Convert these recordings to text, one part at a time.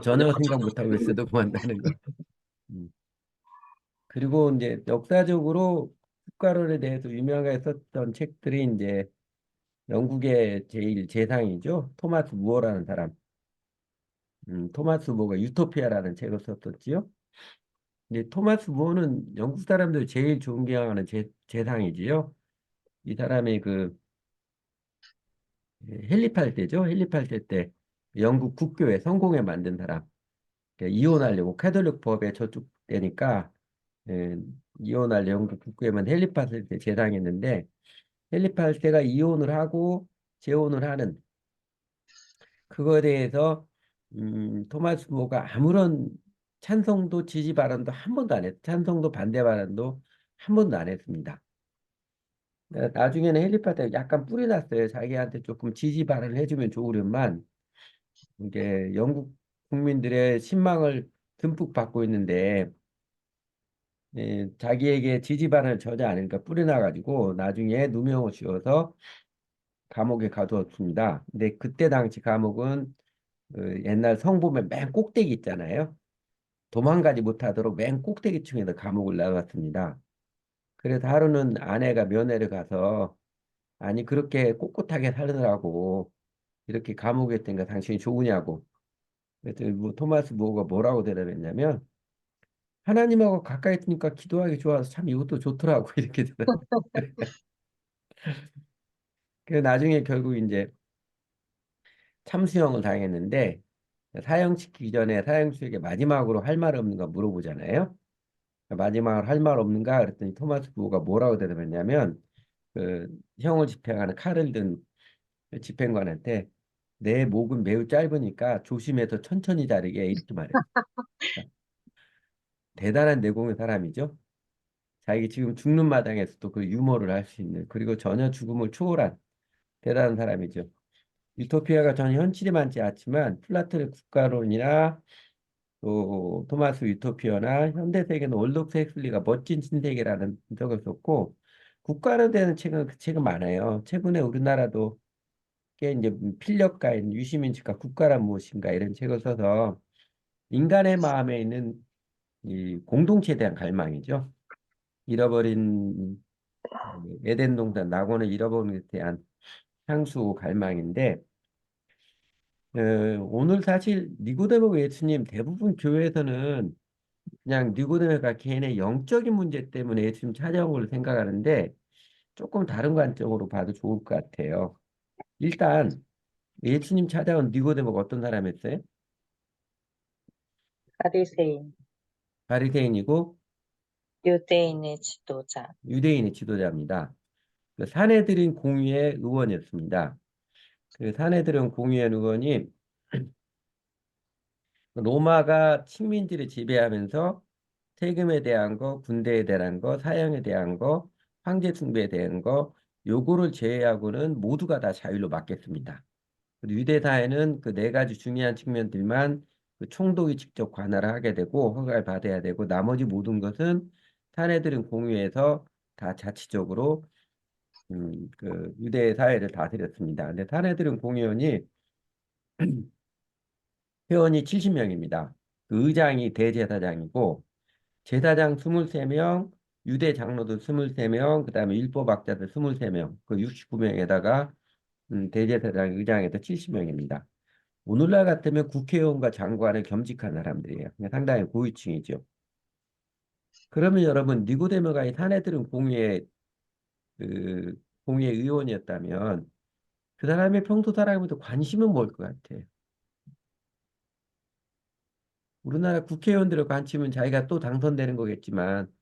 전혀 생각 못하고 있어도 그만다는 거. 음. 그리고 이제 역사적으로 국가론에 대해서 유명하게 썼던 책들이 이제 영국의 제일 재상이죠. 토마스 무어라는 사람. 토마스 무어가 유토피아라는 책을 썼었지요. 근데 토마스 무어는 영국 사람들 제일 존경하는 재상이지요. 이 사람이 그 헨리 8세죠. 헨리 8세 때 영국 국교회 성공회 만든 사람. 그러니까 이혼하려고 캐톨릭 법에 저쪽 되니까 예, 이혼할 영국 국교회만 헨리 8세 재상했는데 헨리 8세가 이혼을 하고 재혼을 하는 그거에 대해서 토마스 모가 아무런 찬성도 지지 발언도 한 번도 안 했, 찬성도 반대 발언도 한 번도 안 했습니다. 나중에는 헨리 8세가 약간 뿔이 났어요. 자기한테 조금 지지 발언을 해주면 좋으련만 이게 영국 국민들의 신망을 듬뿍 받고 있는데 자기에게 지지 발언을 전혀 안 하니까 뿔이 나가지고 나중에 누명을 씌워서 감옥에 가두었습니다. 근데 그때 당시 감옥은 옛날 성보면 맨 꼭대기 있잖아요. 도망가지 못하도록 맨 꼭대기층에서 감옥을 나갔습니다. 그래서 하루는 아내가 면회를 가서 아니 그렇게 꼿꼿하게 살느라고 이렇게 감옥에 있다니까 당신이 좋으냐고. 그랬더니 뭐 토마스 모어가 뭐라고 대답했냐면 하나님하고 가까이 있으니까 기도하기 좋아서 참 이것도 좋더라고 이렇게 대답. 그래서 나중에 결국 이제 참수형을 당했는데 사형시키기 전에 사형수에게 마지막으로 할 말 없는가 물어보잖아요. 마지막으로 할 말 없는가 그랬더니 토마스 부호가 뭐라고 대답했냐면 그 형을 집행하는 칼을 든 집행관한테 내 목은 매우 짧으니까 조심해서 천천히 자르게 이렇게 말했어. 대단한 내공의 사람이죠. 자기 지금 죽는 마당에서도 그 유머를 할 수 있는 그리고 전혀 죽음을 초월한 대단한 사람이죠. 유토피아가 전혀 현실에 맞지 않지만 플라톤의 국가론이나 또 토마스 유토피아나 현대세계는 올독스 엑슬리가 멋진 신세계라는 적을 썼고 국가론 되는 책은 그 책은 많아요. 최근에 우리나라도 꽤 이제 필력가인 유시민 측가 국가란 무엇인가 이런 책을 써서 인간의 마음에 있는 이 공동체에 대한 갈망이죠. 잃어버린 에덴 동산 낙원을 잃어버린 것에 대한 향수 갈망인데 어, 오늘 사실 니고데모 예수님 대부분 교회에서는 그냥 니고데모가 개인의 영적인 문제 때문에 예수님 찾아온 걸로 생각하는데 조금 다른 관점으로 봐도 좋을 것 같아요. 일단 예수님 찾아온 니고데모가 어떤 사람이었어요? 바리새인, 바리새인이고 유대인의 지도자. 유대인의 지도자입니다. 그 사내들인 공의회 의원이었습니다. 그 사내들은 공의회 의원이 로마가 식민지를 지배하면서 세금에 대한 거, 군대에 대한 거, 사형에 대한 거, 황제 숭배에 대한 거, 요거를 제외하고는 모두가 다 자율로 맡겠습니다. 그리고 유대 사회는 그 네 가지 중요한 측면들만 그 총독이 직접 관할을 하게 되고 허가를 받아야 되고 나머지 모든 것은 사내들은 공유해서 다 자치적으로 그 유대 사회를 다스렸습니다. 근데 사내들은 공의원이 회원이 70명입니다. 그 의장이 대제사장이고 제사장 23명, 유대 장로들 23명, 그다음에 율법학자들 23명, 그 69명에다가 대제사장 의장에서 70명입니다. 오늘날 같으면 국회의원과 장관을 겸직한 사람들이에요. 그러니까 상당히 고위층이죠. 그러면 여러분 니고데모가 이 사내들은 그 공의회 의원이었다면 그 사람의 평소 살아가면서 관심은 뭘 것 같아요? 우리나라 국회의원들의 관심은 자기가 또 당선되는 거겠지만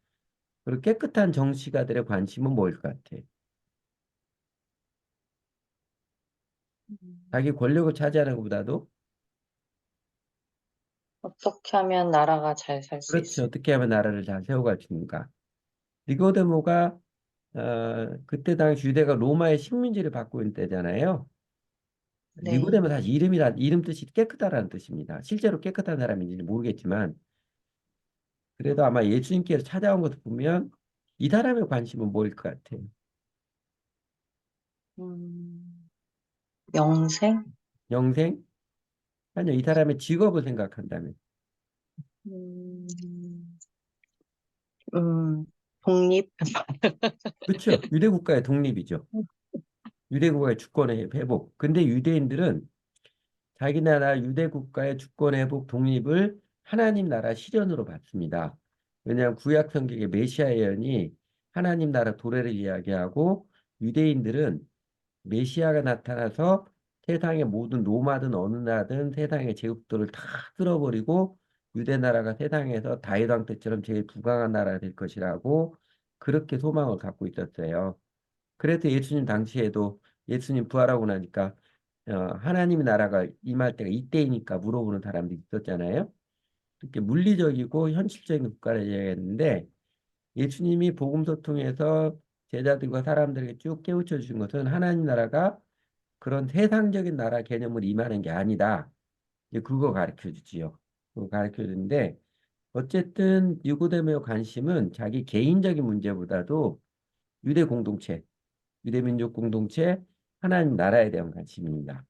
그리고 깨끗한 정치가들의 관심은 뭘 것 같아요? 음. 자기 권력을 차지하는 것보다도 어떻게 하면 나라가 잘 살 수 그렇지 있을까? 어떻게 하면 나라를 잘 세워갈 수 있는가? 니고데모가 그때 당시 유대가 로마의 식민지를 받고 있는 때잖아요. 네. 니고데모 사실 이름 뜻이 깨끗하다는 뜻입니다. 실제로 깨끗한 사람인지 모르겠지만 그래도 아마 예수님께서 찾아온 것을 보면 이 사람의 관심은 뭐일 것 같아요? 음, 영생? 영생? 아니요, 이 사람의 직업을 생각한다면. 음, 음, 독립? 그렇죠. 유대국가의 독립이죠. 유대국가의 주권의 회복. 근데 유대인들은 자기 나라 유대국가의 주권 회복 독립을 하나님 나라 실현으로 받습니다. 왜냐하면 구약 성경의 메시아 예언이 하나님 나라 도래를 이야기하고 유대인들은 메시아가 나타나서 세상의 모든 로마든 어느 나라든 세상의 제국들을 다 쓸어버리고 유대 나라가 세상에서 다윗 왕 때처럼 제일 부강한 나라가 될 것이라고 그렇게 소망을 갖고 있었어요. 그래서 예수님 당시에도 예수님 부활하고 나니까 하나님의 나라가 임할 때가 이때이니까 물어보는 사람들이 있었잖아요. 이렇게 물리적이고 현실적인 국가를 얘기했는데 예수님이 복음서 통해서 제자들과 사람들에게 쭉 깨우쳐 주신 것은 하나님 나라가 그런 세상적인 나라 개념을 임하는 게 아니다. 이제 그거 가르쳐 주지요. 그거 가르쳐 주는데 어쨌든 니고데모의 관심은 자기 개인적인 문제보다도 유대 공동체, 유대 민족 공동체, 하나님 나라에 대한 관심입니다.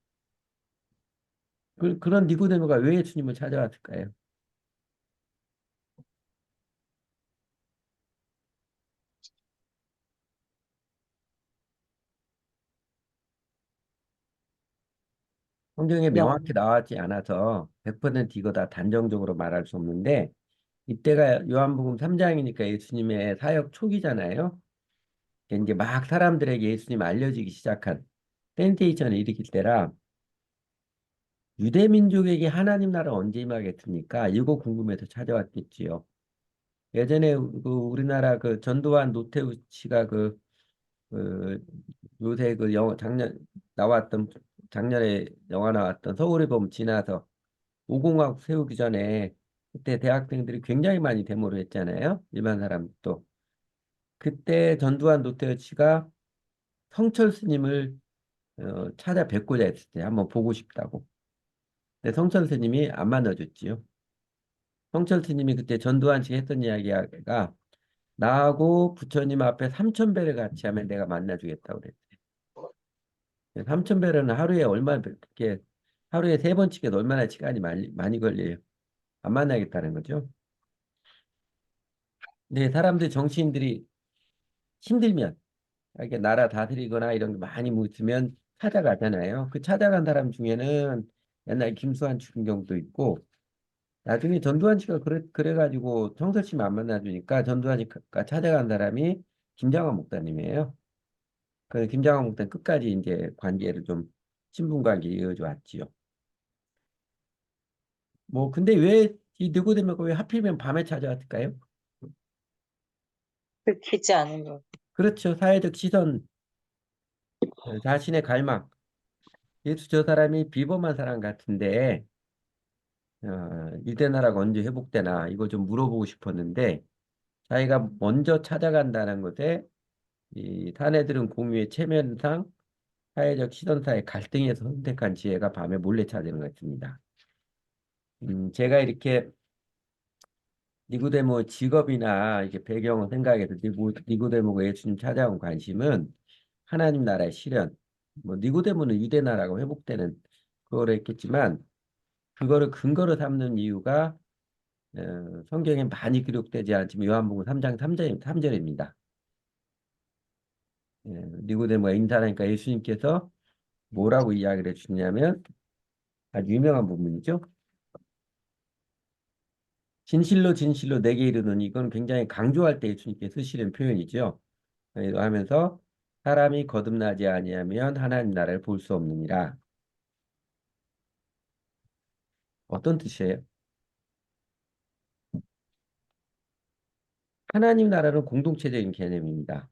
그런 니고데모가 왜 예수님을 찾아왔을까요? 성경에 명확히 영. 나왔지 않아서 100% 이거다 단정적으로 말할 수 없는데 이때가 요한복음 3장이니까 예수님의 사역 초기잖아요. 이제 막 사람들에게 예수님 알려지기 시작한 센세이션을 일으킬 때라 유대 민족에게 하나님 나라 언제 임하겠습니까? 이거 궁금해서 찾아왔겠지요. 예전에 그 우리나라 그 전두환 노태우 씨가 그 요새 그 영화 작년 나왔던 작년에 영화 나왔던 서울의 봄 지나서 오공화국 세우기 전에 그때 대학생들이 굉장히 많이 데모를 했잖아요. 일반 사람도. 그때 전두환 노태우 씨가 성철 스님을 찾아 뵙고자 했을 때 한번 보고 싶다고. 근데 성철 스님이 안 만나줬지요. 성철 스님이 그때 전두환 씨가 했던 이야기가 나하고 부처님 앞에 3,000배를 같이 하면 내가 만나주겠다고 그랬어요. 3,000배는 하루에 얼마 그렇게 하루에 3번 치기도 얼마나 시간이 많이 걸려요. 안 만나겠다는 거죠. 근데 사람들 정치인들이 힘들면 이렇게 나라 다스리거나 이런 게 많이 묻으면 찾아가잖아요. 그 찾아간 사람 중에는 옛날 김수환 죽은 경우도 있고 나중에 전두환 씨가 그래가지고 청설 씨만 안 만나주니까 전두환 씨가 찾아간 사람이 김장환 목사님이에요. 그 김장환 목사님 끝까지 이제 관계를 좀 친분 관계 이어져 왔지요. 뭐 근데 왜 이 느고데모가 왜 하필이면 밤에 찾아왔을까요? 들키지 않으면. 그렇죠. 사회적 시선, 자신의 갈망. 예수 저 사람이 비범한 사람 같은데 유대 나라가 언제 회복되나 이거 좀 물어보고 싶었는데 자기가 먼저 찾아간다는 것에 이 사내들은 공유의 체면상 사회적 시선사의 갈등에서 선택한 지혜가 밤에 몰래 찾아는 것 같습니다. 제가 이렇게 니고데모 직업이나 이렇게 배경을 생각해서 니고데모가 예수님 찾아온 관심은 하나님 나라의 실현. 뭐 니고데모는 유대 나라가 회복되는 그거를 했겠지만 그거를 근거로 삼는 이유가 성경에 많이 기록되지 않지만 요한복음 3장 3절입니다. 니고데모가 인사하니까 예수님께서 뭐라고 이야기를 해주냐면 아주 유명한 부분이죠. 진실로 진실로 내게 이르노니 이건 굉장히 강조할 때 예수님께 쓰시는 표현이죠. 하면서 사람이 거듭나지 아니하면 하나님 나라를 볼 수 없느니라. 어떤 뜻이에요? 하나님 나라는 공동체적인 개념입니다.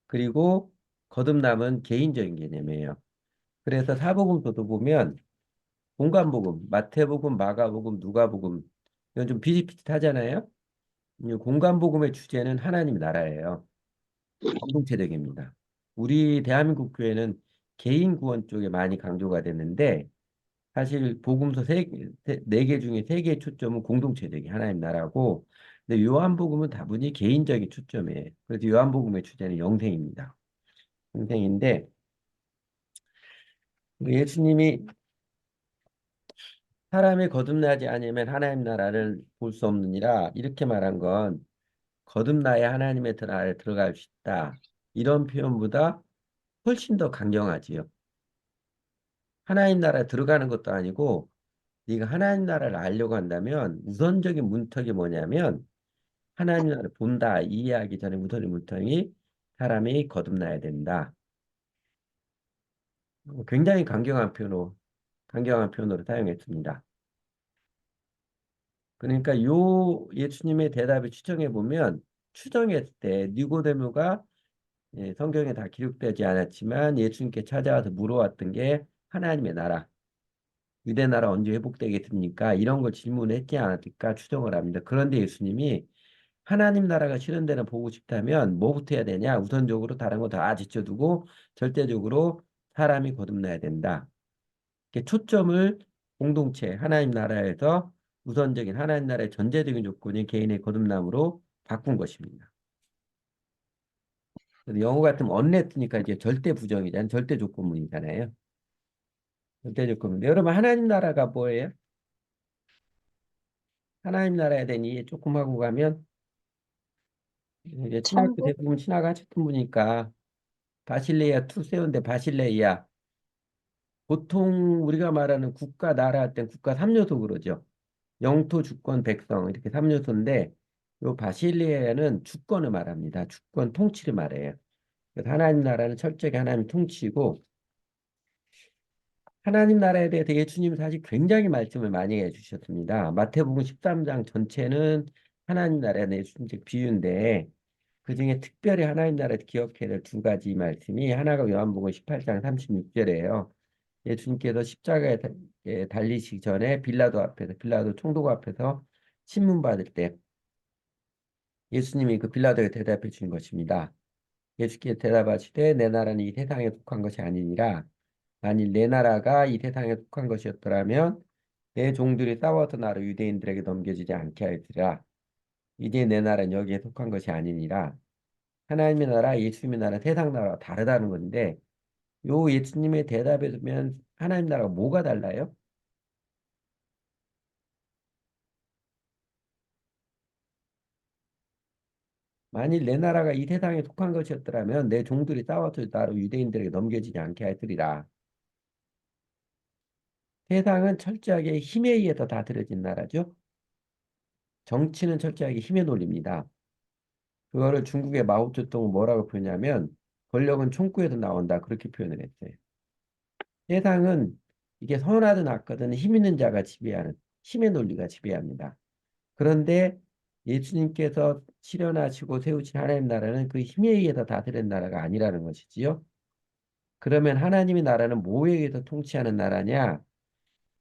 그리고 거듭남은 개인적인 개념이에요. 그래서 사복음서도 보면 공간복음, 마태복음, 마가복음, 누가복음 이건 좀 비슷비슷하잖아요. 이 공간복음의 주제는 하나님 나라예요. 공동체적입니다. 우리 대한민국 교회는 개인 구원 쪽에 많이 강조가 됐는데 사실 복음서 네 개 중에 세 개의 초점은 공동체적인 하나님 나라고 근데 요한복음은 다분히 개인적인 초점이에요. 그래서 요한복음의 주제는 영생입니다. 영생인데 예수님이 사람이 거듭나지 않으면 하나님 나라를 볼 수 없느니라. 이렇게 말한 건 거듭나야 하나님의 나라에 들어갈 수 있다. 이런 표현보다 훨씬 더 강경하지요. 하나님 나라에 들어가는 것도 아니고 네가 하나님 나라를 알려고 한다면 우선적인 문턱이 뭐냐면 하나님 나라를 본다. 이해하기 전에 우선의 문턱이 사람이 거듭나야 된다. 굉장히 강경한 표현으로 사용했습니다. 그러니까 요 예수님의 대답을 추정해 보면 추정했을 때 니고데모가 성경에 다 기록되지 않았지만 예수님께 찾아와서 물어왔던 게 하나님의 나라, 유대 나라 언제 회복되겠습니까? 이런 걸 질문했지 않았을까 추정을 합니다. 그런데 예수님이 하나님 나라가 실현 데는 보고 싶다면 뭐부터 해야 되냐? 우선적으로 다른 거 다 제쳐두고 절대적으로 사람이 거듭나야 된다. 이렇게 초점을 공동체 하나님 나라에서 우선적인 하나님 나라의 전제적인 조건이 개인의 거듭남으로 바꾼 것입니다. 그래서 영어 같으면 언레트니까 이제 절대 부정이잖아요. 절대 조건문이잖아요. 절대 조건문. 여러분 하나님 나라가 뭐예요? 하나님 나라에 대한 이해 조금 하고 가면 이제 신학교 천국? 대부분 신학하셨던 분이니까 바실레이아 투 세운데 바실레이아 보통 우리가 말하는 국가 나라 할 땐 국가 3요소 그러죠. 영토, 주권, 백성 이렇게 3요소인데 요 바실레아는 주권을 말합니다. 주권 통치를 말해요. 그래서 하나님 나라는 철저하게 하나님 통치고 하나님 나라에 대해서 예수님 사실 굉장히 말씀을 많이 해주셨습니다. 마태복음 13장 전체는 하나님 나라에 대한 예수님적 비유인데 그중에 특별히 하나님 나라에서 기억해야 될 두 가지 말씀이 하나가 요한복음 18장 36절이에요. 예수님께서 십자가에 달리시기 전에 빌라도 총독 앞에서 신문 받을 때 예수님이 그 빌라도에 대답해 주신 것입니다. 예수께서 대답하시되 내 나라는 이 세상에 속한 것이 아니니라. 만일 내 나라가 이 세상에 속한 것이었더라면 내 종들이 싸워서 나를 유대인들에게 넘겨주지 않게 하였으리라. 이제 내 나라는 여기에 속한 것이 아니니라. 하나님의 나라, 예수님의 나라, 세상 나라가 다르다는 건데 요 예수님의 대답에 보면 하나님 나라가 뭐가 달라요? 만일 내 나라가 이 세상에 속한 것이었더라면 내 종들이 싸워서 나를 유대인들에게 넘겨지지 않게 하였으리라. 세상은 철저하게 힘에 의해서 다스려진 나라죠. 정치는 철저하게 힘의 논리입니다. 그거를 중국의 마오쩌둥은 뭐라고 표현하면 권력은 총구에서 나온다 그렇게 표현을 했어요. 세상은 이게 선하든 악하든 힘 있는 자가 지배하는 힘의 논리가 지배합니다. 그런데 예수님께서 실현하시고 세우신 하나님 나라는 그 힘에 의해서 다스리는 나라가 아니라는 것이지요. 그러면 하나님의 나라는 뭐에 의해서 통치하는 나라냐?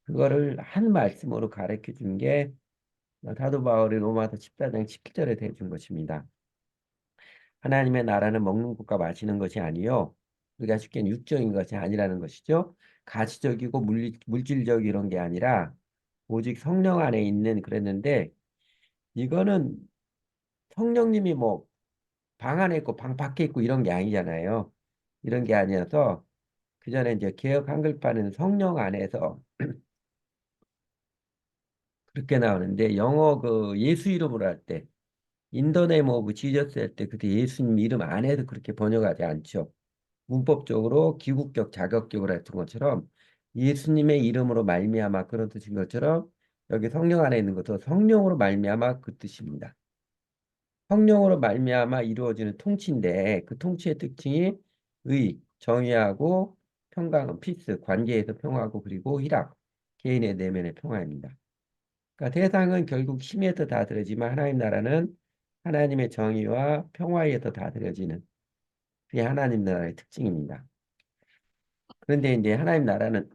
그거를 한 말씀으로 가르쳐 준 게 사도 바울이 로마서 14장 17절에 대해준 것입니다. 하나님의 나라는 먹는 것과 마시는 것이 아니요. 우리가 쉽게 육적인 것이 아니라는 것이죠. 가시적이고 물질적 이런 게 아니라 오직 성령 안에 있는 그랬는데 이거는 성령님이 뭐 방 안에 있고 방 밖에 있고 이런 게 아니잖아요. 이런 게 아니어서 그 전에 이제 개역 한글판은 성령 안에서 그렇게 나오는데 영어 그 예수 이름으로 할 때 인더네임 오브 지저스 할 때 그때 예수님 이름 안에서 그렇게 번역하지 않죠. 문법적으로 기국격 자격격으로 했던 것처럼 예수님의 이름으로 말미암아 그런 뜻인 것처럼 여기 성령 안에 있는 것도 성령으로 말미암아 그 뜻입니다. 성령으로 말미암아 이루어지는 통치인데 그 통치의 특징이 정의하고 평강, 피스, 관계에서 평화하고 그리고 희락, 개인의 내면의 평화입니다. 그러니까 세상은 결국 힘에서 다스려지만 하나님 나라는 하나님의 정의와 평화에서 다스려지는 그게 하나님 나라의 특징입니다. 그런데 이제 하나님 나라는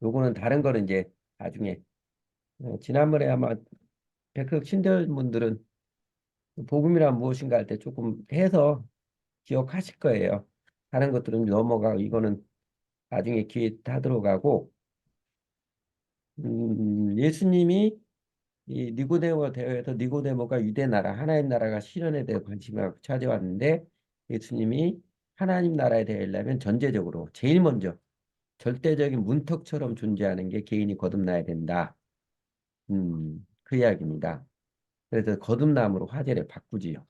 요거는 다른 거는 이제 나중에 지난번에 아마 백석 친절분들은 복음이란 무엇인가 할 때 조금 해서 기억하실 거예요. 다른 것들은 넘어가고 이거는 나중에 기회 다 들어가고 예수님이 이 니고데모가 대회에서 니고데모가 유대 나라 하나님 나라가 실현에 대해 관심을 갖고 찾아왔는데 예수님이 하나님 나라에 대하려면 전제적으로 제일 먼저 절대적인 문턱처럼 존재하는 게 개인이 거듭나야 된다. 그 이야기입니다. 그래서 거듭남으로 화제를 바꾸지요.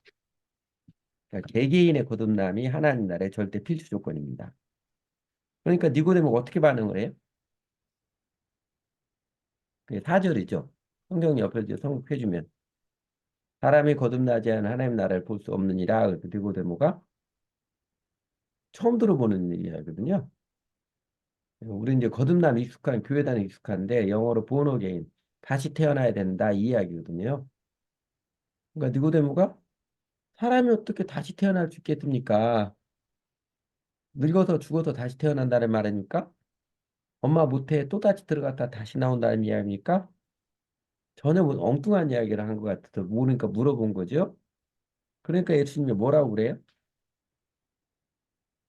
그러니까 개개인의 거듭남이 하나님 나라의 절대 필수 조건입니다. 그러니까 니고데모가 어떻게 반응을 해요? 그게 4절이죠. 성경 옆에서 성급해주면 사람이 거듭나지 않은 하나님 나라를 볼 수 없느니라. 그래서 니고데모가 처음 들어보는 일이거든요. 우리 이제 거듭남 익숙한 교회 다니 익숙한데 영어로 born again 다시 태어나야 된다 이 이야기거든요. 그러니까 니고데모가 사람이 어떻게 다시 태어날 수 있겠습니까? 늙어서 죽어서 다시 태어난다는 말입니까? 엄마 모태에 또 다시 들어갔다 다시 나온다는 이야기입니까? 전혀 뭐 엉뚱한 이야기를 한 것 같아서 모르니까 물어본 거죠. 그러니까 예수님이 뭐라고 그래요?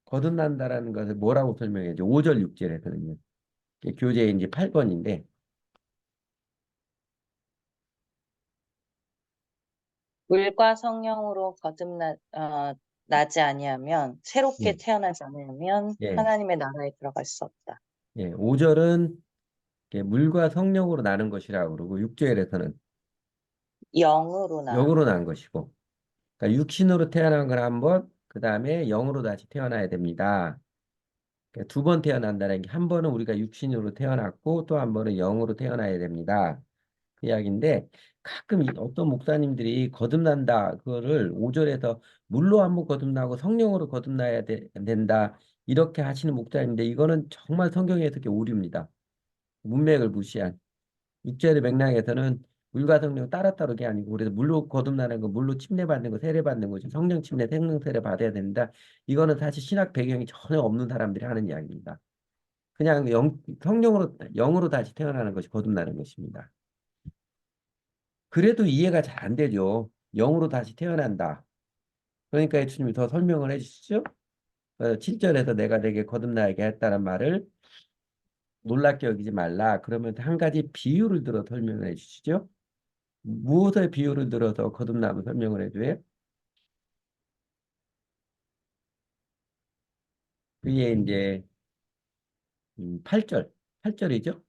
거듭난다라는 것을 뭐라고 설명해야죠? 5절 6절에서는요. 교재 이제 8번인데 물과 성령으로 나지 아니하면, 새롭게 예, 태어나지 않으면 예, 하나님의 나라에 들어갈 수 없다. 예. 5절은 물과 성령으로 나는 것이라고 그러고 6절에서는 영으로 나는 영으로 것. 난 것이고 그러니까 육신으로 태어난 건 한 번, 그 다음에 영으로 다시 태어나야 됩니다. 그러니까 두 번 태어난다는 게 한 번은 우리가 육신으로 태어났고 또 한 번은 영으로 태어나야 됩니다. 그 이야기인데 가끔 어떤 목사님들이 거듭난다 그거를 5절에서 물로 한번 거듭나고 성령으로 거듭나야 된다 이렇게 하시는 목사님인데 이거는 정말 성경의 해석이 오류입니다. 문맥을 무시한 6절의 맥락에서는 물과 성령 따로따로 게 아니고 그래서 물로 거듭나는 거 물로 침례받는 거 세례받는 거죠. 성령 침례 생명 세례 받아야 된다. 이거는 사실 신학 배경이 전혀 없는 사람들이 하는 이야기입니다. 그냥 성령으로 영으로 다시 태어나는 것이 거듭나는 것입니다. 그래도 이해가 잘 안 되죠. 영으로 다시 태어난다. 그러니까 예수님이 더 설명을 해주시죠. 7절에서 내가 내게 거듭나게 했다는 말을 놀랍게 여기지 말라. 그러면 한 가지 비유를 들어 설명을 해주시죠. 무엇의 비유를 들어서 거듭남을 설명을 해줘요? 그게 이제 8절, 8절이죠.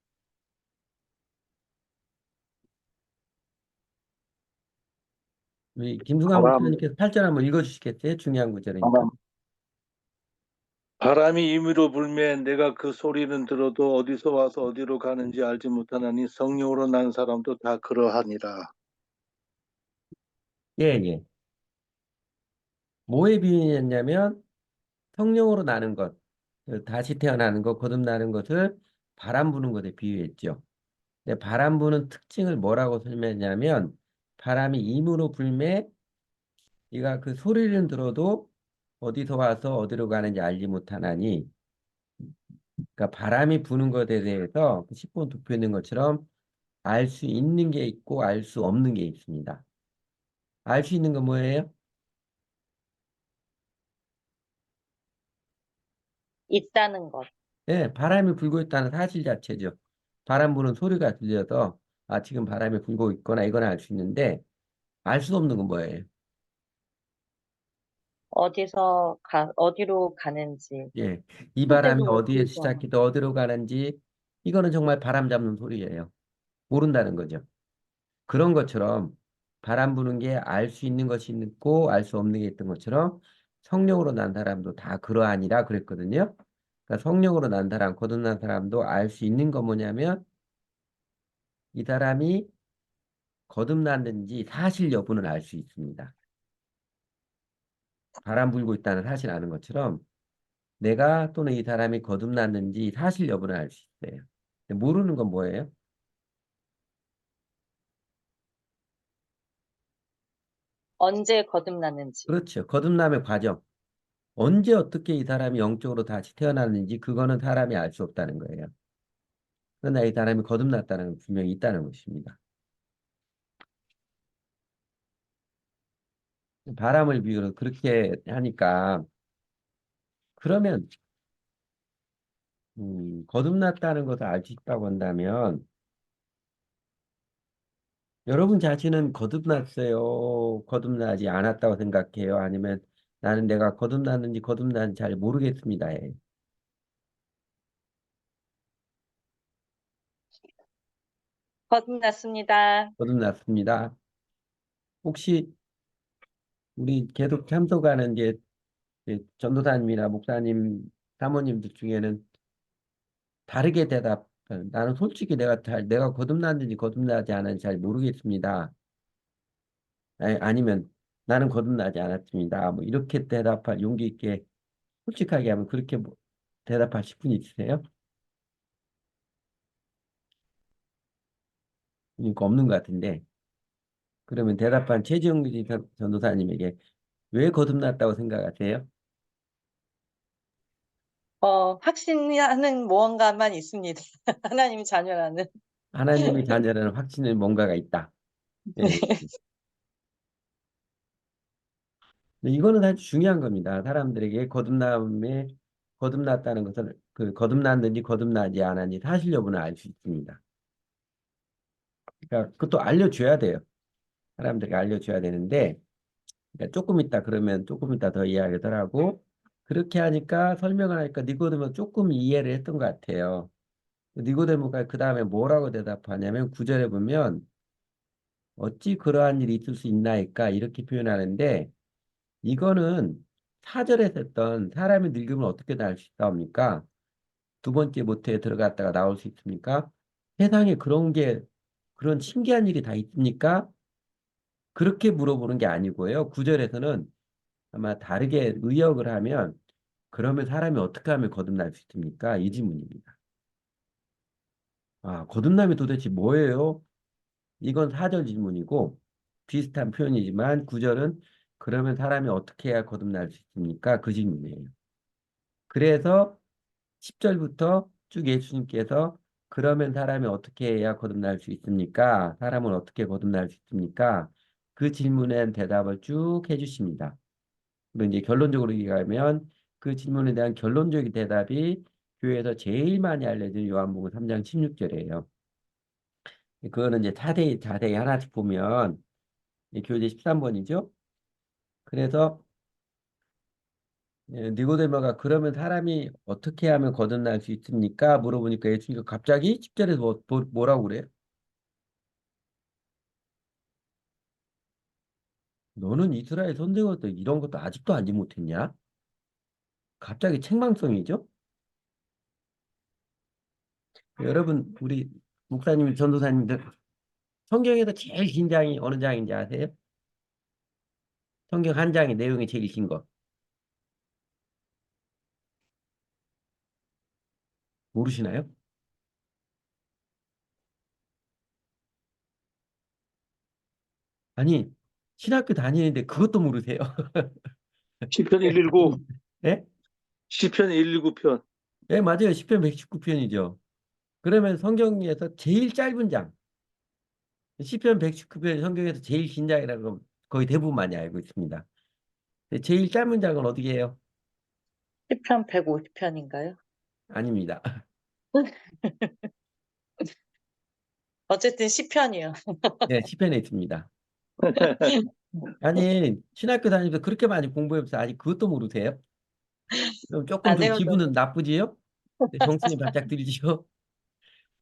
우리 김승환 바람, 목사님께서 8절 한번 읽어주시겠어요? 중요한 구절이니까. 바람, 바람이 임의로 불매 내가 그 소리는 들어도 어디서 와서 어디로 가는지 알지 못하나니 성령으로 난 사람도 다 그러하니라. 예, 예. 뭐의 비유였냐면 성령으로 나는 것, 다시 태어나는 것, 거듭나는 것을 바람 부는 것에 비유했죠. 근데 바람 부는 특징을 뭐라고 설명했냐면 바람이 임으로 불매 네가 그 소리를 들어도 어디서 와서 어디로 가는지 알지 못하나니 그러니까 바람이 부는 것에 대해서 10번 도표 있는 것처럼 알 수 있는 게 있고 알 수 없는 게 있습니다. 알 수 있는 건 뭐예요? 있다는 것. 네, 바람이 불고 있다는 사실 자체죠. 바람 부는 소리가 들려서 아, 지금 바람이 불고 있거나 이건 알 수 있는데 알 수 없는 건 뭐예요? 어디로 가는지, 예, 이 바람이 소대도 어디에 불고, 시작해서 어디로 가는지 이거는 정말 바람 잡는 소리예요. 모른다는 거죠. 그런 것처럼 바람 부는 게 알 수 있는 것이 있고 알 수 없는 게 있던 것처럼 성령으로 난 사람도 다 그러하니라 그랬거든요. 그러니까 성령으로 난 사람, 거듭난 사람도 알 수 있는 건 뭐냐면 이 사람이 거듭났는지 사실 여부는 알 수 있습니다. 바람 불고 있다는 사실 아는 것처럼 내가 또는 이 사람이 거듭났는지 사실 여부는 알 수 있어요. 근데 모르는 건 뭐예요? 언제 거듭났는지. 그렇죠. 거듭남의 과정. 언제 어떻게 이 사람이 영적으로 다시 태어났는지 그거는 사람이 알 수 없다는 거예요. 그러나 이 사람이 거듭났다는 건 분명히 있다는 것입니다. 바람을 비유로 그렇게 하니까 그러면 거듭났다는 것을 알 수 있다고 한다면 여러분 자신은 거듭났어요? 거듭나지 않았다고 생각해요? 아니면 나는 내가 거듭났는지 거듭났는지 잘 모르겠습니다. 예. 거듭났습니다. 거듭났습니다. 혹시 우리 계속 참석하는 전도사님이나 목사님, 사모님들 중에는 다르게 대답, 나는 솔직히 내가 거듭났는지 거듭나지 않았는지 잘 모르겠습니다. 아니면 나는 거듭나지 않았습니다. 뭐 이렇게 대답할 용기 있게 솔직하게 하면 그렇게 대답하실 분 있으세요? 그러니까 없는 것 같은데. 그러면 대답한 최지영 전도사님에게 왜 거듭났다고 생각하세요? 확신하는 무언가만 있습니다. 하나님 자녀라는. 하나님의 자녀라는 확신에 뭔가가 있다. 예. 근데 이거는 아주 중요한 겁니다. 사람들에게 거듭났다는 것을 거듭났는지 거듭나지 않았는지 사실 여부는 알 수 있습니다. 그러니까 그것도 알려줘야 돼요. 사람들에게 알려줘야 되는데 그러니까 조금 있다 그러면 조금 있다 더 이야기를 하고 그렇게 하니까 설명을 하니까 니고데모가 조금 이해를 했던 것 같아요. 니고데모가 그 다음에 뭐라고 대답하냐면 9절에 보면 어찌 그러한 일이 있을 수 있나이까 이렇게 표현하는데 이거는 4절에서 했던 사람이 늙으면 어떻게 날 수 있다옵니까? 두 번째 모태에 들어갔다가 나올 수 있습니까? 세상에 그런 신기한 일이 다 있습니까? 그렇게 물어보는 게 아니고요. 9절에서는 아마 다르게 의역을 하면 그러면 사람이 어떻게 하면 거듭날 수 있습니까? 이 질문입니다. 아, 거듭남이 도대체 뭐예요? 이건 4절 질문이고 비슷한 표현이지만 9절은 그러면 사람이 어떻게 해야 거듭날 수 있습니까? 그 질문이에요. 그래서 10절부터 쭉 예수님께서 그러면 사람이 어떻게 해야 거듭날 수 있습니까? 사람은 어떻게 거듭날 수 있습니까? 그 질문에 대답을 쭉 해주십니다. 그리고 이제 결론적으로 얘기하면 그 질문에 대한 결론적인 대답이 교회에서 제일 많이 알려진 요한복음 3장 16절이에요. 그거는 이제 자세히 하나씩 보면 교재 13번이죠. 그래서 니고데모가 그러면 사람이 어떻게 하면 거듭날 수 있습니까? 물어보니까 예수님이 갑자기 10절에서 뭐라고 그래요? 너는 이스라엘 선생으로서 이런 것도 아직도 알지 못했냐? 갑자기 책망성이죠? 여러분, 우리 목사님, 전도사님들, 성경에서 제일 긴 장이 어느 장인지 아세요? 성경 한 장의 내용이 제일 긴 거. 모르시나요? 아니, 신학교 다니는데 그것도 모르세요? 시편 119, 예? 시편 119편. 예, 맞아요. 시편 119편이죠. 그러면 성경에서 제일 짧은 장, 시편 119편 성경에서 제일 긴 장이라고 거의 대부분 많이 알고 있습니다. 근데 제일 짧은 장은 어디에 해요? 시편 150편인가요? 아닙니다. 어쨌든 시편이요. 네, 시편에 있습니다. 아니, 신학교 다니면서 그렇게 많이 공부해서 아직 그것도 모르세요? 그럼 조금 안 좀 외워도 기분은 나쁘지요? 네, 정신이 바짝 들지요?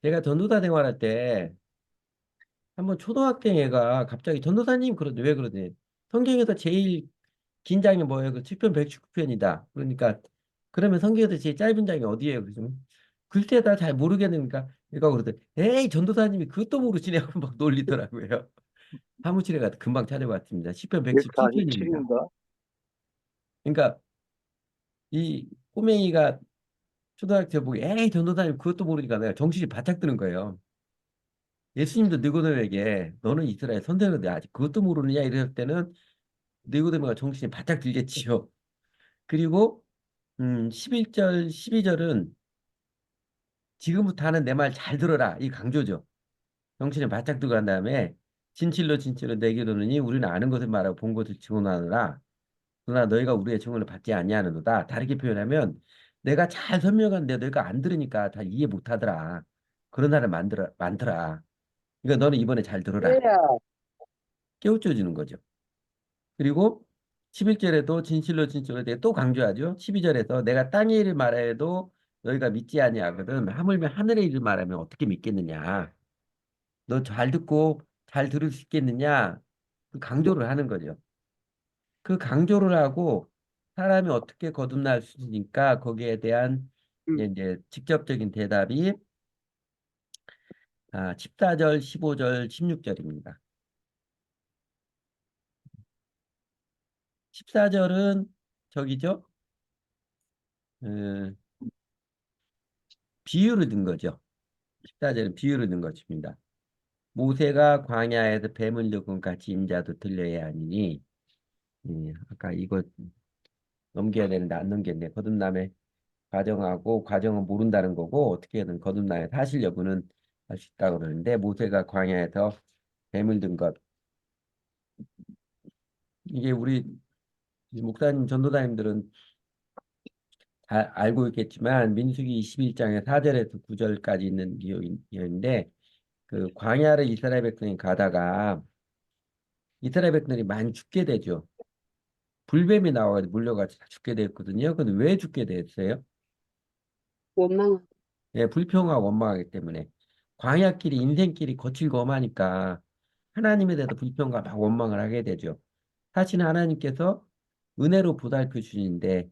제가 전도사 생활할 때 한번 초등학생 애가 갑자기 전도사님 그러지 왜 그러지? 성경에서 제일 긴 장이 뭐예요? 그 7편 119편이다. 그러니까 그러면 성경에서 제일 짧은 장이 어디예요? 그죠? 글쎄 다 잘 모르겠으니까 얘가 그러더니 에이 전도사님이 그것도 모르시냐고 막 놀리더라고요. 사무실에 가서 금방 찾아봤습니다. 10편 117편입니다. 147인가? 그러니까 이 꼬맹이가 초등학생 보고 에이 전도사님 그것도 모르니까 내가 정신이 바짝 드는 거예요. 예수님도 니고데모에게 너는 이스라엘 선생인데 아직 그것도 모르느냐 이랬을 때는 니고데모가 정신이 바짝 들겠지요. 그리고 11절, 12절은 지금부터 하는 내 말 잘 들어라. 이 강조죠. 정신을 바짝 들고 한 다음에 진실로 진실로 내게 이르노니 우리는 아는 것을 말하고 본 것을 증언하노라. 그러나 너희가 우리의 증언을 받지 아니하는도다. 다르게 표현하면 내가 잘 설명하는데 너희가 안 들으니까 다 이해 못하더라. 그런 사람 많더라. 그러니까 너는 이번에 잘 들어라. 깨우쳐 주는 거죠. 그리고 11절에도 진실로 진실로 내가 또 강조하죠. 12절에서 내가 땅의 일을 말하여도 너희가 믿지 아니하거든 하물며 하늘의 일을 말하면 어떻게 믿겠느냐. 너 잘 듣고 잘 들을 수 있겠느냐. 그 강조를 하는 거죠. 그 강조를 하고 사람이 어떻게 거듭날 수 있으니까 거기에 대한 이제 직접적인 대답이 14절, 15절, 16절입니다. 14절은 저기죠. 어, 비유를 든 거죠. 14절은 비유를 든 것입니다. 모세가 광야에서 뱀을 잡은 같이 인자도 들려야 하니니 아까 이거 넘겨야 되는데 안 넘겼네. 거듭남의 과정하고 과정은 모른다는 거고 어떻게든 거듭남의 사실 여부는 알 수 있다고 그러는데 모세가 광야에서 뱀을 든 것. 이게 우리 목사님 전도사님들은 잘 알고 있겠지만 민수기 21장의 4절에서 9절까지 있는 내용인데 그 광야를 이스라엘 백성이 가다가 이스라엘 백성들이 많이 죽게 되죠. 불뱀이 나와가지고 물려가지고 다 죽게 됐거든요. 근데 왜 죽게 됐어요? 원망. 예, 불평하고 원망하기 때문에 광야길이 인생길이 거칠고 험하니까 하나님에 대해서 불평과 막 원망을 하게 되죠. 사실 하나님께서 은혜로 보살펴 주시는데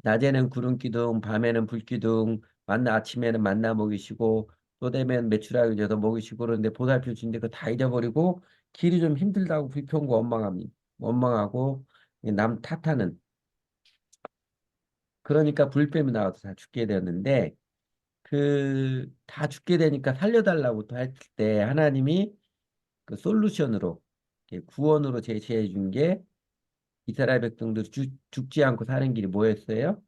낮에는 구름 기둥, 밤에는 불 기둥, 아침에는 만나 먹이시고 또 되면 메추라기 줘서 먹이시고 그러는데 보살펴 주는데 그거 다 잊어버리고 길이 좀 힘들다고 불평과 원망하고 남 탓하는 그러니까 불뱀이 나와서 다 죽게 되었는데 그 다 죽게 되니까 살려달라고 또 했을 때 하나님이 그 솔루션으로 이렇게 구원으로 제시해 준 게 이스라엘 백성들 죽지 않고 사는 길이 뭐였어요?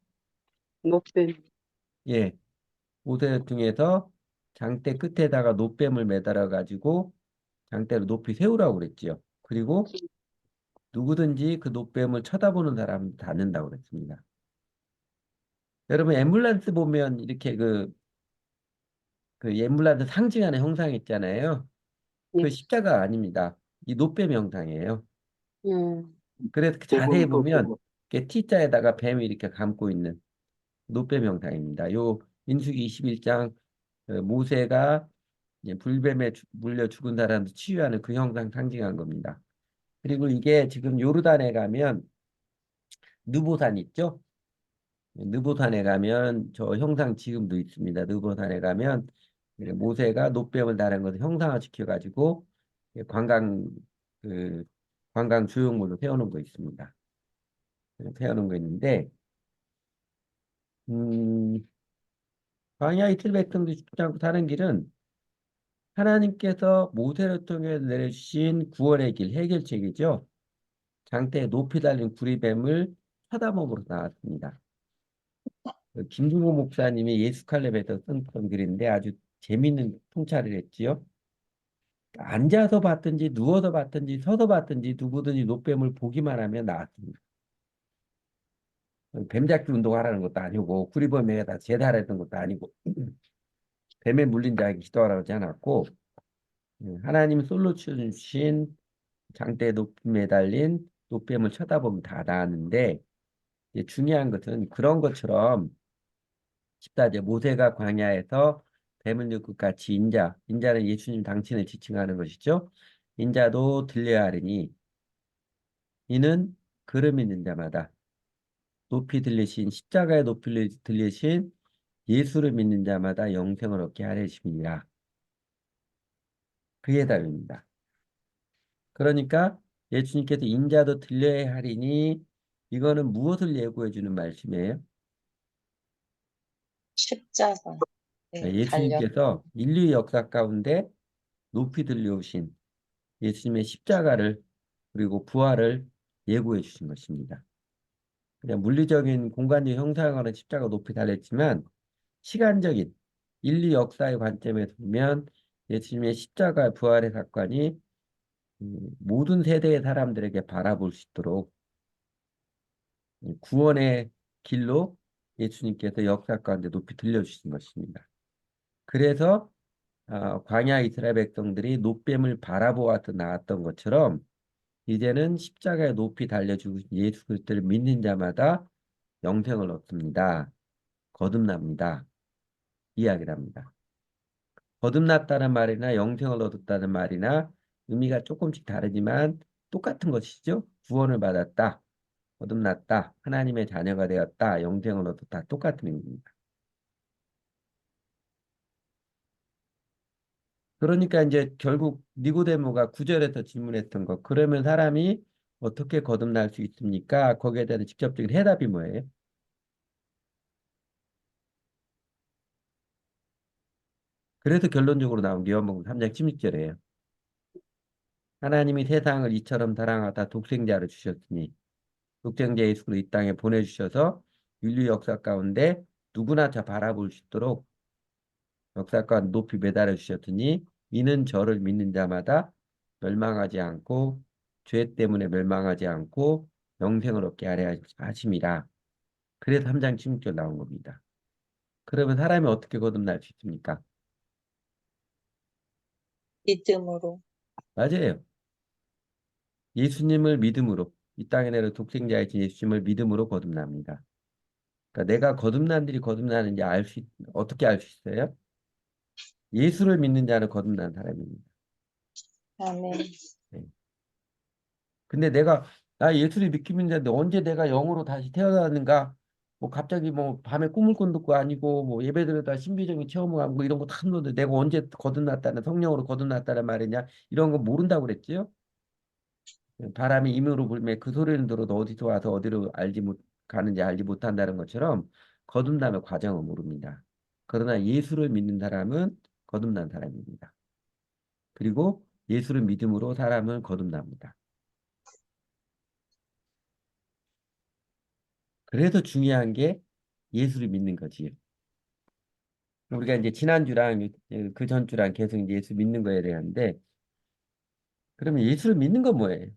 높뱀. 예, 모세 중에서 장대 끝에다가 놋뱀을 매달아 가지고 장대를 높이 세우라고 그랬지요. 그리고 누구든지 그 놋뱀을 쳐다보는 사람은 닫는다고 그랬습니다. 여러분 앰뷸런스 보면 이렇게 그 앰뷸런스 상징하는 형상 있잖아요. 그 예. 십자가 아닙니다. 이 놋뱀 형상이에요. 예. 그래서 자세히 복음도 보면 복음. 이렇게 T자에다가 뱀이 이렇게 감고 있는 놋뱀 형상입니다. 요 민수기 21장 모세가 이제 불뱀에 물려 죽은 사람도 치유하는 그 형상 상징한 겁니다. 그리고 이게 지금 요르단에 가면 느보산 있죠? 느보산에 가면 저 형상 지금도 있습니다. 느보산에 가면 모세가 놋뱀을 다른 것을 형상화시켜 가지고 관광 그 관광 주용물로 세우는 거 있습니다. 세우는 거 있는데 음, 광야 이틀 백성도 죽지 않고 사는 길은 하나님께서 모세를 통해 내려주신 구원의 길 해결책이죠. 장대에 높이 달린 구리뱀을 쳐다보으로 나왔습니다. 김중호 목사님이 예수칼렙에서 쓴 그런 글인데 아주 재미있는 통찰을 했지요. 앉아서 봤든지 누워서 봤든지 서서 봤든지 누구든지 노뱀을 보기만 하면 나았습니다. 뱀 잡기 운동하라는 것도 아니고 구리뱀에다 제달했던 것도 아니고 뱀에 물린 자에게 기도하라고 하지 않았고 하나님 솔로 주신 장대에 높이 매달린 노뱀을 쳐다보면 다 나았는데 이제 중요한 것은 그런 것처럼 14절 모세가 광야에서 뱀을 늙고 같이 인자는 예수님 당신을 지칭하는 것이죠. 인자도 들려야 하리니 이는 걸음 있는 자마다 높이 들리신 십자가에 높이 들리신 예수를 믿는 자마다 영생을 얻게 하려심이니라. 그게 답입니다. 그러니까 예수님께서 인자도 들려야 하리니 이거는 무엇을 예고해 주는 말씀이에요? 십자가. 네, 달려. 예수님께서 인류 역사 가운데 높이 들려오신 예수님의 십자가를 그리고 부활을 예고해 주신 것입니다. 그냥 물리적인 공간적 형상으로는 십자가 높이 달렸지만 시간적인 인류 역사의 관점에서 보면 예수님의 십자가 부활의 사건이 모든 세대의 사람들에게 바라볼 수 있도록 구원의 길로 예수님께서 역사 가운데 높이 들려주신 것입니다. 그래서 광야 이스라엘 백성들이 놋뱀을 바라보아서 나왔던 것처럼 이제는 십자가에 높이 달려주고 예수 그리스도를 믿는 자마다 영생을 얻습니다. 거듭납니다. 이야기를 합니다. 거듭났다는 말이나 영생을 얻었다는 말이나 의미가 조금씩 다르지만 똑같은 것이죠. 구원을 받았다, 거듭났다, 하나님의 자녀가 되었다, 영생을 얻었다, 똑같은 의미입니다. 그러니까 이제 결국 니고데모가 9절에서 질문했던 것, 그러면 사람이 어떻게 거듭날 수 있습니까? 거기에 대한 직접적인 해답이 뭐예요? 그래서 결론적으로 나온 게 요한복음 3장 16절이에요. 하나님이 세상을 이처럼 사랑하다 독생자를 주셨으니 독생자 예수를 이 땅에 보내주셔서 인류 역사 가운데 누구나 다 바라볼 수 있도록 역사 가운데 높이 매달아 주셨으니 이는 저를 믿는 자마다 멸망하지 않고 죄 때문에 멸망하지 않고 영생을 얻게 하려 하심이라. 그래서 3장 16절 나온 겁니다. 그러면 사람이 어떻게 거듭날 수 있습니까? 믿음으로. 맞아요. 예수님을 믿음으로 이 땅에 내려 독생자이신 예수님을 믿음으로 거듭납니다. 그러니까 내가 거듭난 일이 거듭나는지 어떻게 알 수 있어요? 예수를 믿는 자는 거듭난 사람입니다. 아멘. 네. 근데 나 예수를 믿기 믿는데 언제 내가 영으로 다시 태어나는가? 뭐 갑자기 뭐 밤에 꿈을 꾼 것도 아니고 뭐 예배드려다 신비적인 체험을 하고 이런 거 다 하는데 내가 언제 거듭났다는 성령으로 거듭났다는 말이냐? 이런 거 모른다고 그랬지요? 바람이 임으로 불매 그 소리는 들어도 어디서 와서 어디로 가는지 알지 못한다는 것처럼 거듭남의 과정을 모릅니다. 그러나 예수를 믿는 사람은 거듭난 사람입니다. 그리고 예수를 믿음으로 사람은 거듭납니다. 그래서 중요한 게 예수를 믿는 거지요. 우리가 이제 지난주랑 그 전주랑 계속 이제 예수 믿는 거에 대한데 그러면 예수를 믿는 건 뭐예요?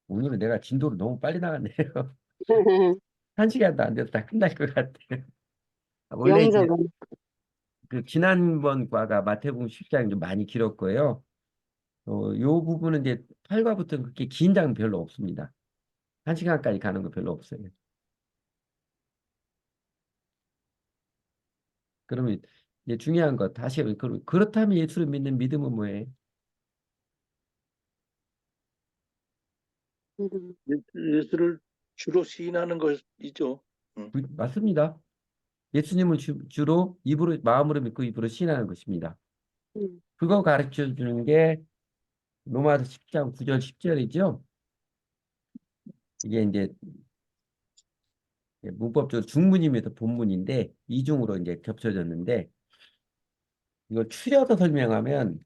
오늘은 내가 진도를 너무 빨리 나갔네요. 한 시간도 안 돼서 다 끝날 것 같아요. 원래 이제 영적은. 그 지난번 과가 마태복음 10장이 좀 많이 길었고요. 요 부분은 이제 8과부터는 그렇게 긴 장 별로 없습니다. 한 시간까지 가는 거 별로 없어요. 그러면 이제 중요한 거 다시 그렇다면 예수를 믿는 믿음은 뭐예요? 예수를 주로 시인하는 것이죠. 응. 맞습니다. 예수님을 주로 입으로 마음으로 믿고 입으로 신하는 것입니다. 그거 가르쳐 주는 게 로마서 10장 9절 10절이죠. 이게 이제 문법적으로 중문이면서 본문인데 이중으로 이제 겹쳐졌는데 이걸 추려서 설명하면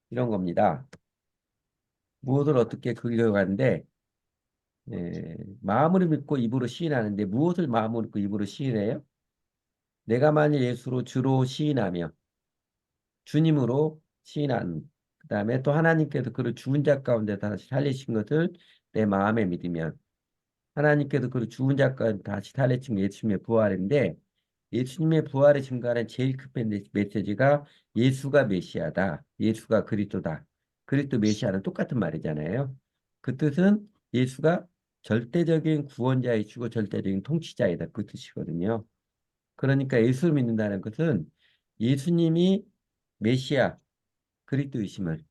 이런 겁니다. 무엇을 어떻게 그려가는데 마음으로 믿고 입으로 시인하는데 무엇을 마음으로 믿고 입으로 시인해요? 내가 만일 예수로 주로 시인하며 주님으로 시인한 그다음에 또 하나님께서 그를 죽은 자 가운데 다시 살리신 것을 내 마음에 믿으면 하나님께서 그를 죽은 자 가운데 다시 살리신 예수님의 부활인데 예수님의 부활의 증거하는 제일 큰 메시지가 예수가 메시아다. 예수가 그리스도다. 그리스도 메시아는 똑같은 말이잖아요. 그 뜻은 예수가 절대적인 구원자이시고 절대적인 통치자이다. 그 뜻이거든요. 그러니까 예수를 믿는다는 것은 예수님이 메시아 그리스도이심을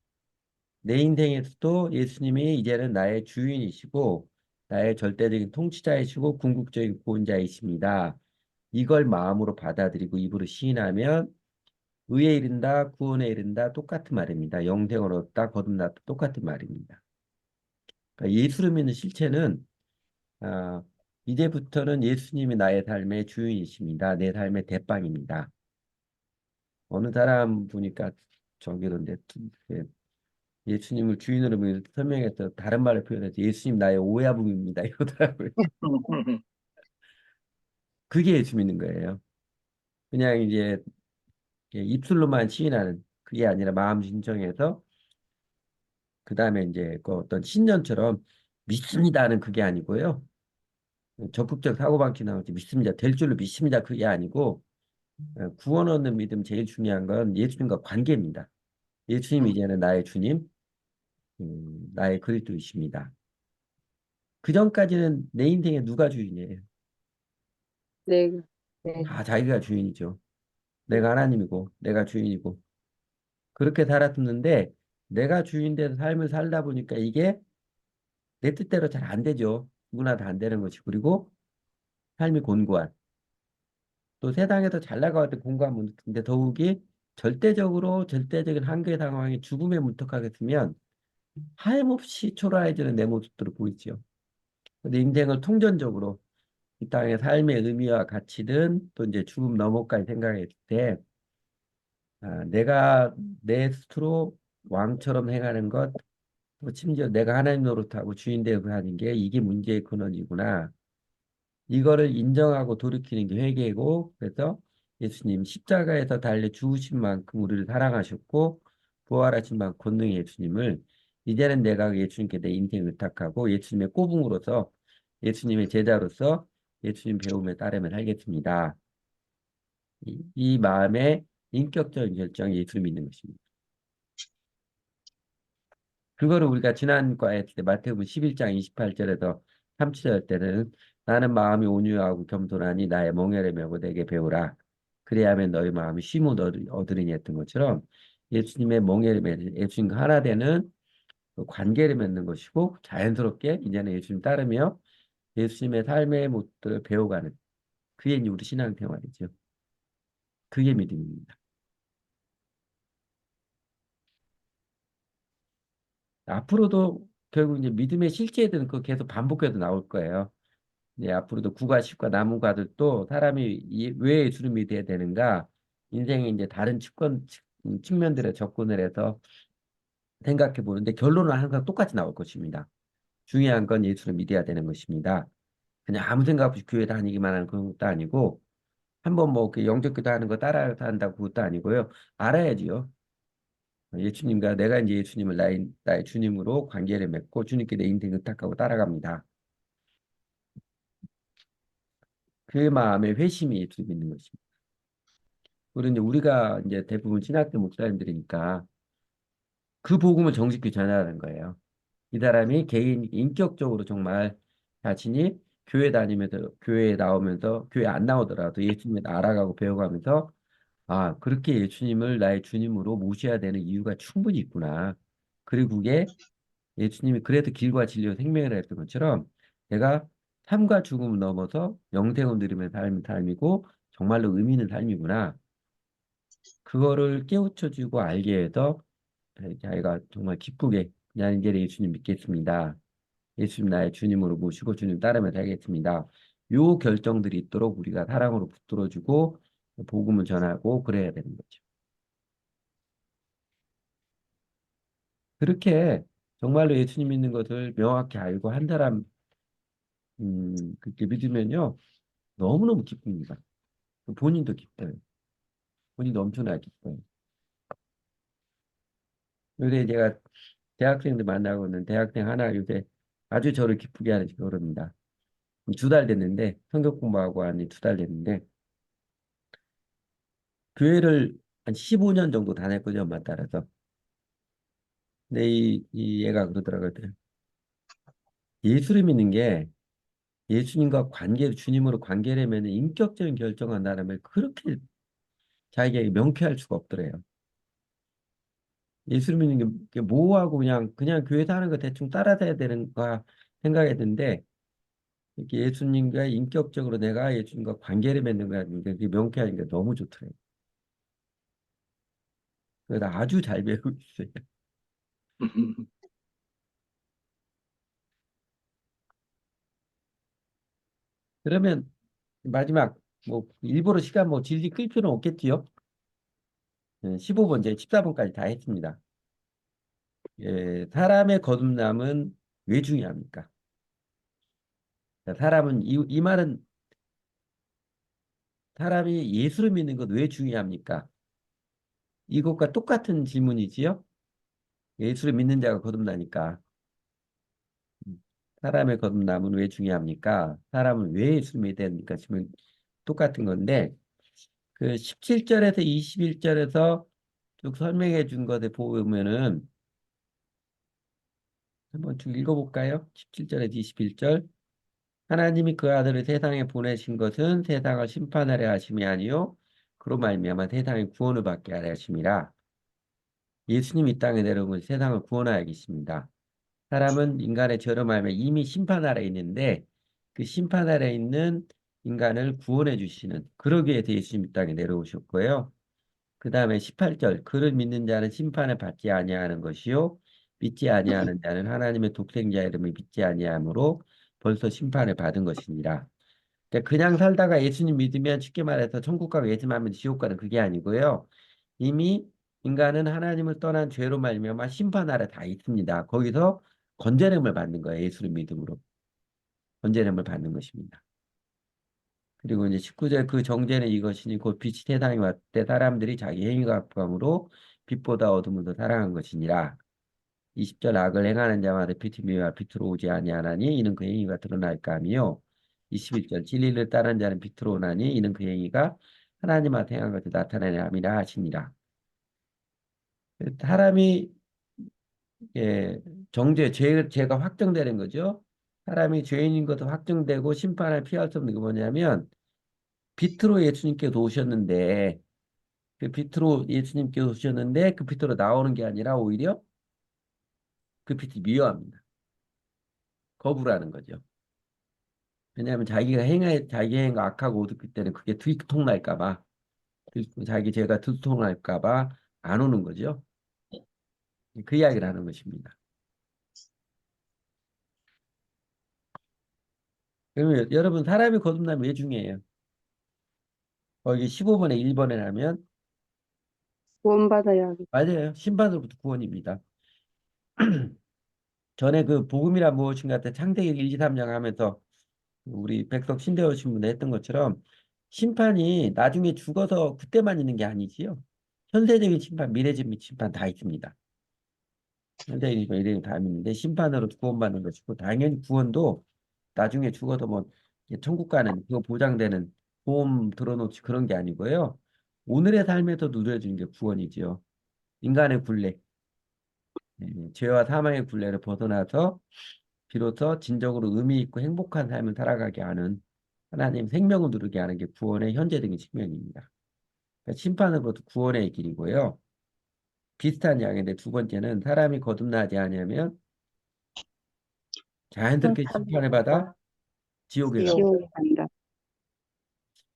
내 인생에서도 예수님이 이제는 나의 주인이시고 나의 절대적인 통치자이시고 궁극적인 구원자이십니다. 이걸 마음으로 받아들이고 입으로 시인하면 의에 이른다, 구원에 이른다 똑같은 말입니다. 영생을 얻다, 거듭났다 똑같은 말입니다. 그러니까 예수를 믿는 실체는 아, 이제부터는 예수님이 나의 삶의 주인이십니다. 내 삶의 대빵입니다. 어느 사람 보니까 저기던데 예수님을 주인으로 설명해서 다른 말로 표현해서 예수님 나의 오야붕입니다 이러더라고요. 그게 예수 믿는 거예요. 그냥 이제 입술로만 시인하는 그게 아니라 마음 진정해서 그 다음에 이제 그 어떤 신념처럼 믿습니다는 그게 아니고요. 적극적 사고방식 나오지 믿습니다. 될 줄로 믿습니다. 그게 아니고 구원 얻는 믿음 제일 중요한 건 예수님과 관계입니다. 예수님 이제는 나의 주님, 나의 그리스도이십니다. 그 전까지는 내 인생에 누가 주인이에요? 내가. 네. 다 자기가 주인이죠. 내가 하나님이고, 내가 주인이고. 그렇게 살았었는데, 내가 주인 돼서 삶을 살다 보니까 이게 내 뜻대로 잘 안 되죠. 누구나 다 안 되는 것이. 그리고 삶이 곤고한. 또 세상에서 잘 나가왔던 곤고한 문제인데 더욱이 절대적인 한계 상황에 죽음에 문턱하겠으면 하염없이 초라해지는 내 모습들을 보이지요. 근데 인생을 통전적으로 이 땅의 삶의 의미와 가치든 또 이제 죽음 너머까지 생각했을 때 내가 내 스스로 왕처럼 행하는 것, 또 심지어 내가 하나님 노릇하고 주인 되고 하는 게 이게 문제의 근원이구나. 이거를 인정하고 돌이키는 게 회개고, 그래서 예수님 십자가에서 달려 죽으신 만큼 우리를 사랑하셨고 부활하신 만큼 권능의 예수님을 이제는 내가 예수님께 내 인생을 의탁하고 예수님의 꼬붕으로서 예수님의 제자로서 예수님 배움에 따르며 살겠습니다. 이 마음의 인격적인 결정이 예수를 믿는 것입니다. 그거를 우리가 지난 과에 때 마태복음 11장 28절에서 30절 때는 나는 마음이 온유하고 겸손하니 나의 멍에를 메고 내게 배우라. 그래야면 너희 마음이 쉼을 얻으리니 했던 것처럼 예수님의 멍에를 메는 예수님과 하나 되는 그 관계를 맺는 것이고 자연스럽게 이제는 예수님 따르며 예수님의 삶의 모습들을 배워가는 그게 이제 우리 신앙생활이죠. 그게 믿음입니다. 앞으로도 결국 이제 믿음의 실제들은 그 계속 반복해서 나올 거예요. 네, 앞으로도 구가, 십과 나무가들도 사람이 왜 예수를 믿어야 되는가? 인생의 이제 다른 측면들에 접근을 해서 생각해 보는데 결론은 항상 똑같이 나올 것입니다. 중요한 건 예수를 믿어야 되는 것입니다. 그냥 아무 생각 없이 교회 다니기만 하는 그런 것도 아니고 한번 뭐 영접기도 하는 거 따라 한다고 그것도 아니고요. 알아야지요. 예수님과 내가 이제 예수님을 나의 주님으로 관계를 맺고 주님께 내 인생 의탁하고 따라갑니다. 그 마음의 회심이 예수 믿는 것입니다. 그리고 이제 우리가 이제 대부분 신학교 목사님들이니까 그 복음을 정직히 전하는 거예요. 이 사람이 개인 인격적으로 정말 자신이 교회 다니면서 교회에 나오면서 교회 안 나오더라도 예수님을 알아가고 배워가면서 그렇게 예수님을 나의 주님으로 모셔야 되는 이유가 충분히 있구나. 그리고 그게 예수님이 그래도 길과 진리와 생명이라 했던 것처럼 내가 삶과 죽음을 넘어서 영생을 누리는 삶이 삶이고 정말로 의미 있는 삶이구나. 그거를 깨우쳐주고 알게 해서 자기가 정말 기쁘게 나는 이제 예수님 믿겠습니다. 예수님 나의 주님으로 모시고 주님 따르며 살겠습니다. 요 결정들이 있도록 우리가 사랑으로 붙들어주고 복음을 전하고 그래야 되는 거죠. 그렇게 정말로 예수님 믿는 것을 명확히 알고 한 사람 그렇게 믿으면요 너무너무 기쁩니다. 본인도 기뻐요. 본인도 엄청나게 기뻐요. 요새 제가 대학생들 만나고 있는 대학생 하나 요새 아주 저를 기쁘게 하는 그럽니다. 2달 됐는데 성경 공부하고 한 2달 됐는데 교회를 한 15년 정도 다녔거든요, 엄마 따라서. 근데 이 얘가 그러더라고요. 예수를 믿는 게 예수님과 주님으로 관계를 맺는 인격적인 결정한다는 걸 그렇게 자기가 명쾌할 수가 없더래요. 예수를 믿는 게 뭐하고 그냥 교회에서 하는 거 대충 따라서야 되는가 생각했는데 이렇게 예수님과 인격적으로 내가 예수님과 관계를 맺는 거니까 그게 명쾌하니까 너무 좋더래요. 그래서 아주 잘 배우고 있어요. 그러면 마지막 뭐 일부러 시간 뭐 질질 끌 필요는 없겠지요. 15번 이제 14번까지 다 했습니다. 예, 사람의 거듭남은 왜 중요합니까? 자, 이 말은 사람이 예수를 믿는 것 왜 중요합니까? 이것과 똑같은 질문이지요. 예수를 믿는 자가 거듭나니까. 음, 사람의 거듭남은 왜 중요합니까? 사람은 왜 예수를 믿어야 됩니까? 질문 똑같은 건데 그 17절에서 21절에서 쭉 설명해 준 것에 보면은 한번 쭉 읽어볼까요? 17절에서 21절. 하나님이 그 아들을 세상에 보내신 것은 세상을 심판하려 하심이 아니요 그로 말미암아 세상의 구원을 받게 하려 하심이라. 예수님이 이 땅에 내려온 것은 세상을 구원하여 계십니다. 사람은 인간의 죄로 말미암아 이미 심판 아래 있는데 그 심판 아래 있는 인간을 구원해 주시는 그러기 위해서 예수님 이 땅에 내려오셨고요. 그 다음에 18절 그를 믿는 자는 심판을 받지 아니하는 것이요 믿지 아니하는 자는 하나님의 독생자 이름을 믿지 아니하므로 벌써 심판을 받은 것이니라. 그러니까 그냥 살다가 예수님 믿으면 쉽게 말해서 천국 가고 예수님 하면 지옥 가는 그게 아니고요. 이미 인간은 하나님을 떠난 죄로 말미암아 심판 아래 다 있습니다. 거기서 건져냄을 받는 거예요. 예수를 믿음으로 건져냄을 받는 것입니다. 그리고 이제 19절 그 정죄는 이것이니 곧 빛이 세상에 왔을 때 사람들이 자기 행위가 악함으로 빛보다 어둠을 더 사랑한 것이니라. 20절 악을 행하는 자마다 빛이 미와 빛으로 오지 아니하나니 이는 그 행위가 드러날까 하며 21절 진리를 따르는 자는 빛으로 오나니 이는 그 행위가 하나님한테 행한 것을 나타내는 함이라 하시니라. 사람이 죄가 확정되는 거죠. 사람이 죄인인 것도 확정되고 심판을 피할 수 없는 게 뭐냐면 빛으로 예수님께서 오셨는데 그 빛으로 예수님께서 오셨는데 그 빛으로 나오는 게 아니라 오히려 그 빛이 미워합니다. 거부라는 거죠. 왜냐하면 자기 행위가 악하고 어둡기 때문에 그게 들통날까 봐 자기 죄가 들통날까 봐 안 오는 거죠. 그 이야기를 하는 것입니다. 그러면 여러분 사람이 거듭나면 왜 중요해요? 거기 15번에 1번에 하면 구원받아야 하겠 맞아요. 심판으로부터 구원입니다. 전에 그 복음이란 무엇인가 때 창세기 1, 2, 3장 하면서 우리 백석 신대오신 분이 했던 것처럼 심판이 나중에 죽어서 그때만 있는 게 아니지요. 현세적인 심판, 미래적인 심판 다 있습니다. 현세적인 심판, 미래적인 다 있는데 심판으로 구원받는 것이고 당연히 구원도 나중에 죽어도 뭐 천국 가는 그거 보장되는 보험 들어놓지 그런 게 아니고요. 오늘의 삶에서 누려지는 게 구원이지요. 인간의 굴레, 죄와 사망의 굴레를 벗어나서 비로소 진정으로 의미 있고 행복한 삶을 살아가게 하는 하나님 생명을 누리게 하는 게 구원의 현재적인 측면입니다. 그러니까 심판으로부터 구원의 길이고요. 비슷한 이야기인데 두 번째는 사람이 거듭나지 않으면 자연스럽게 심판을 받아 지옥에 갑니다. 지옥. 지옥에 간다.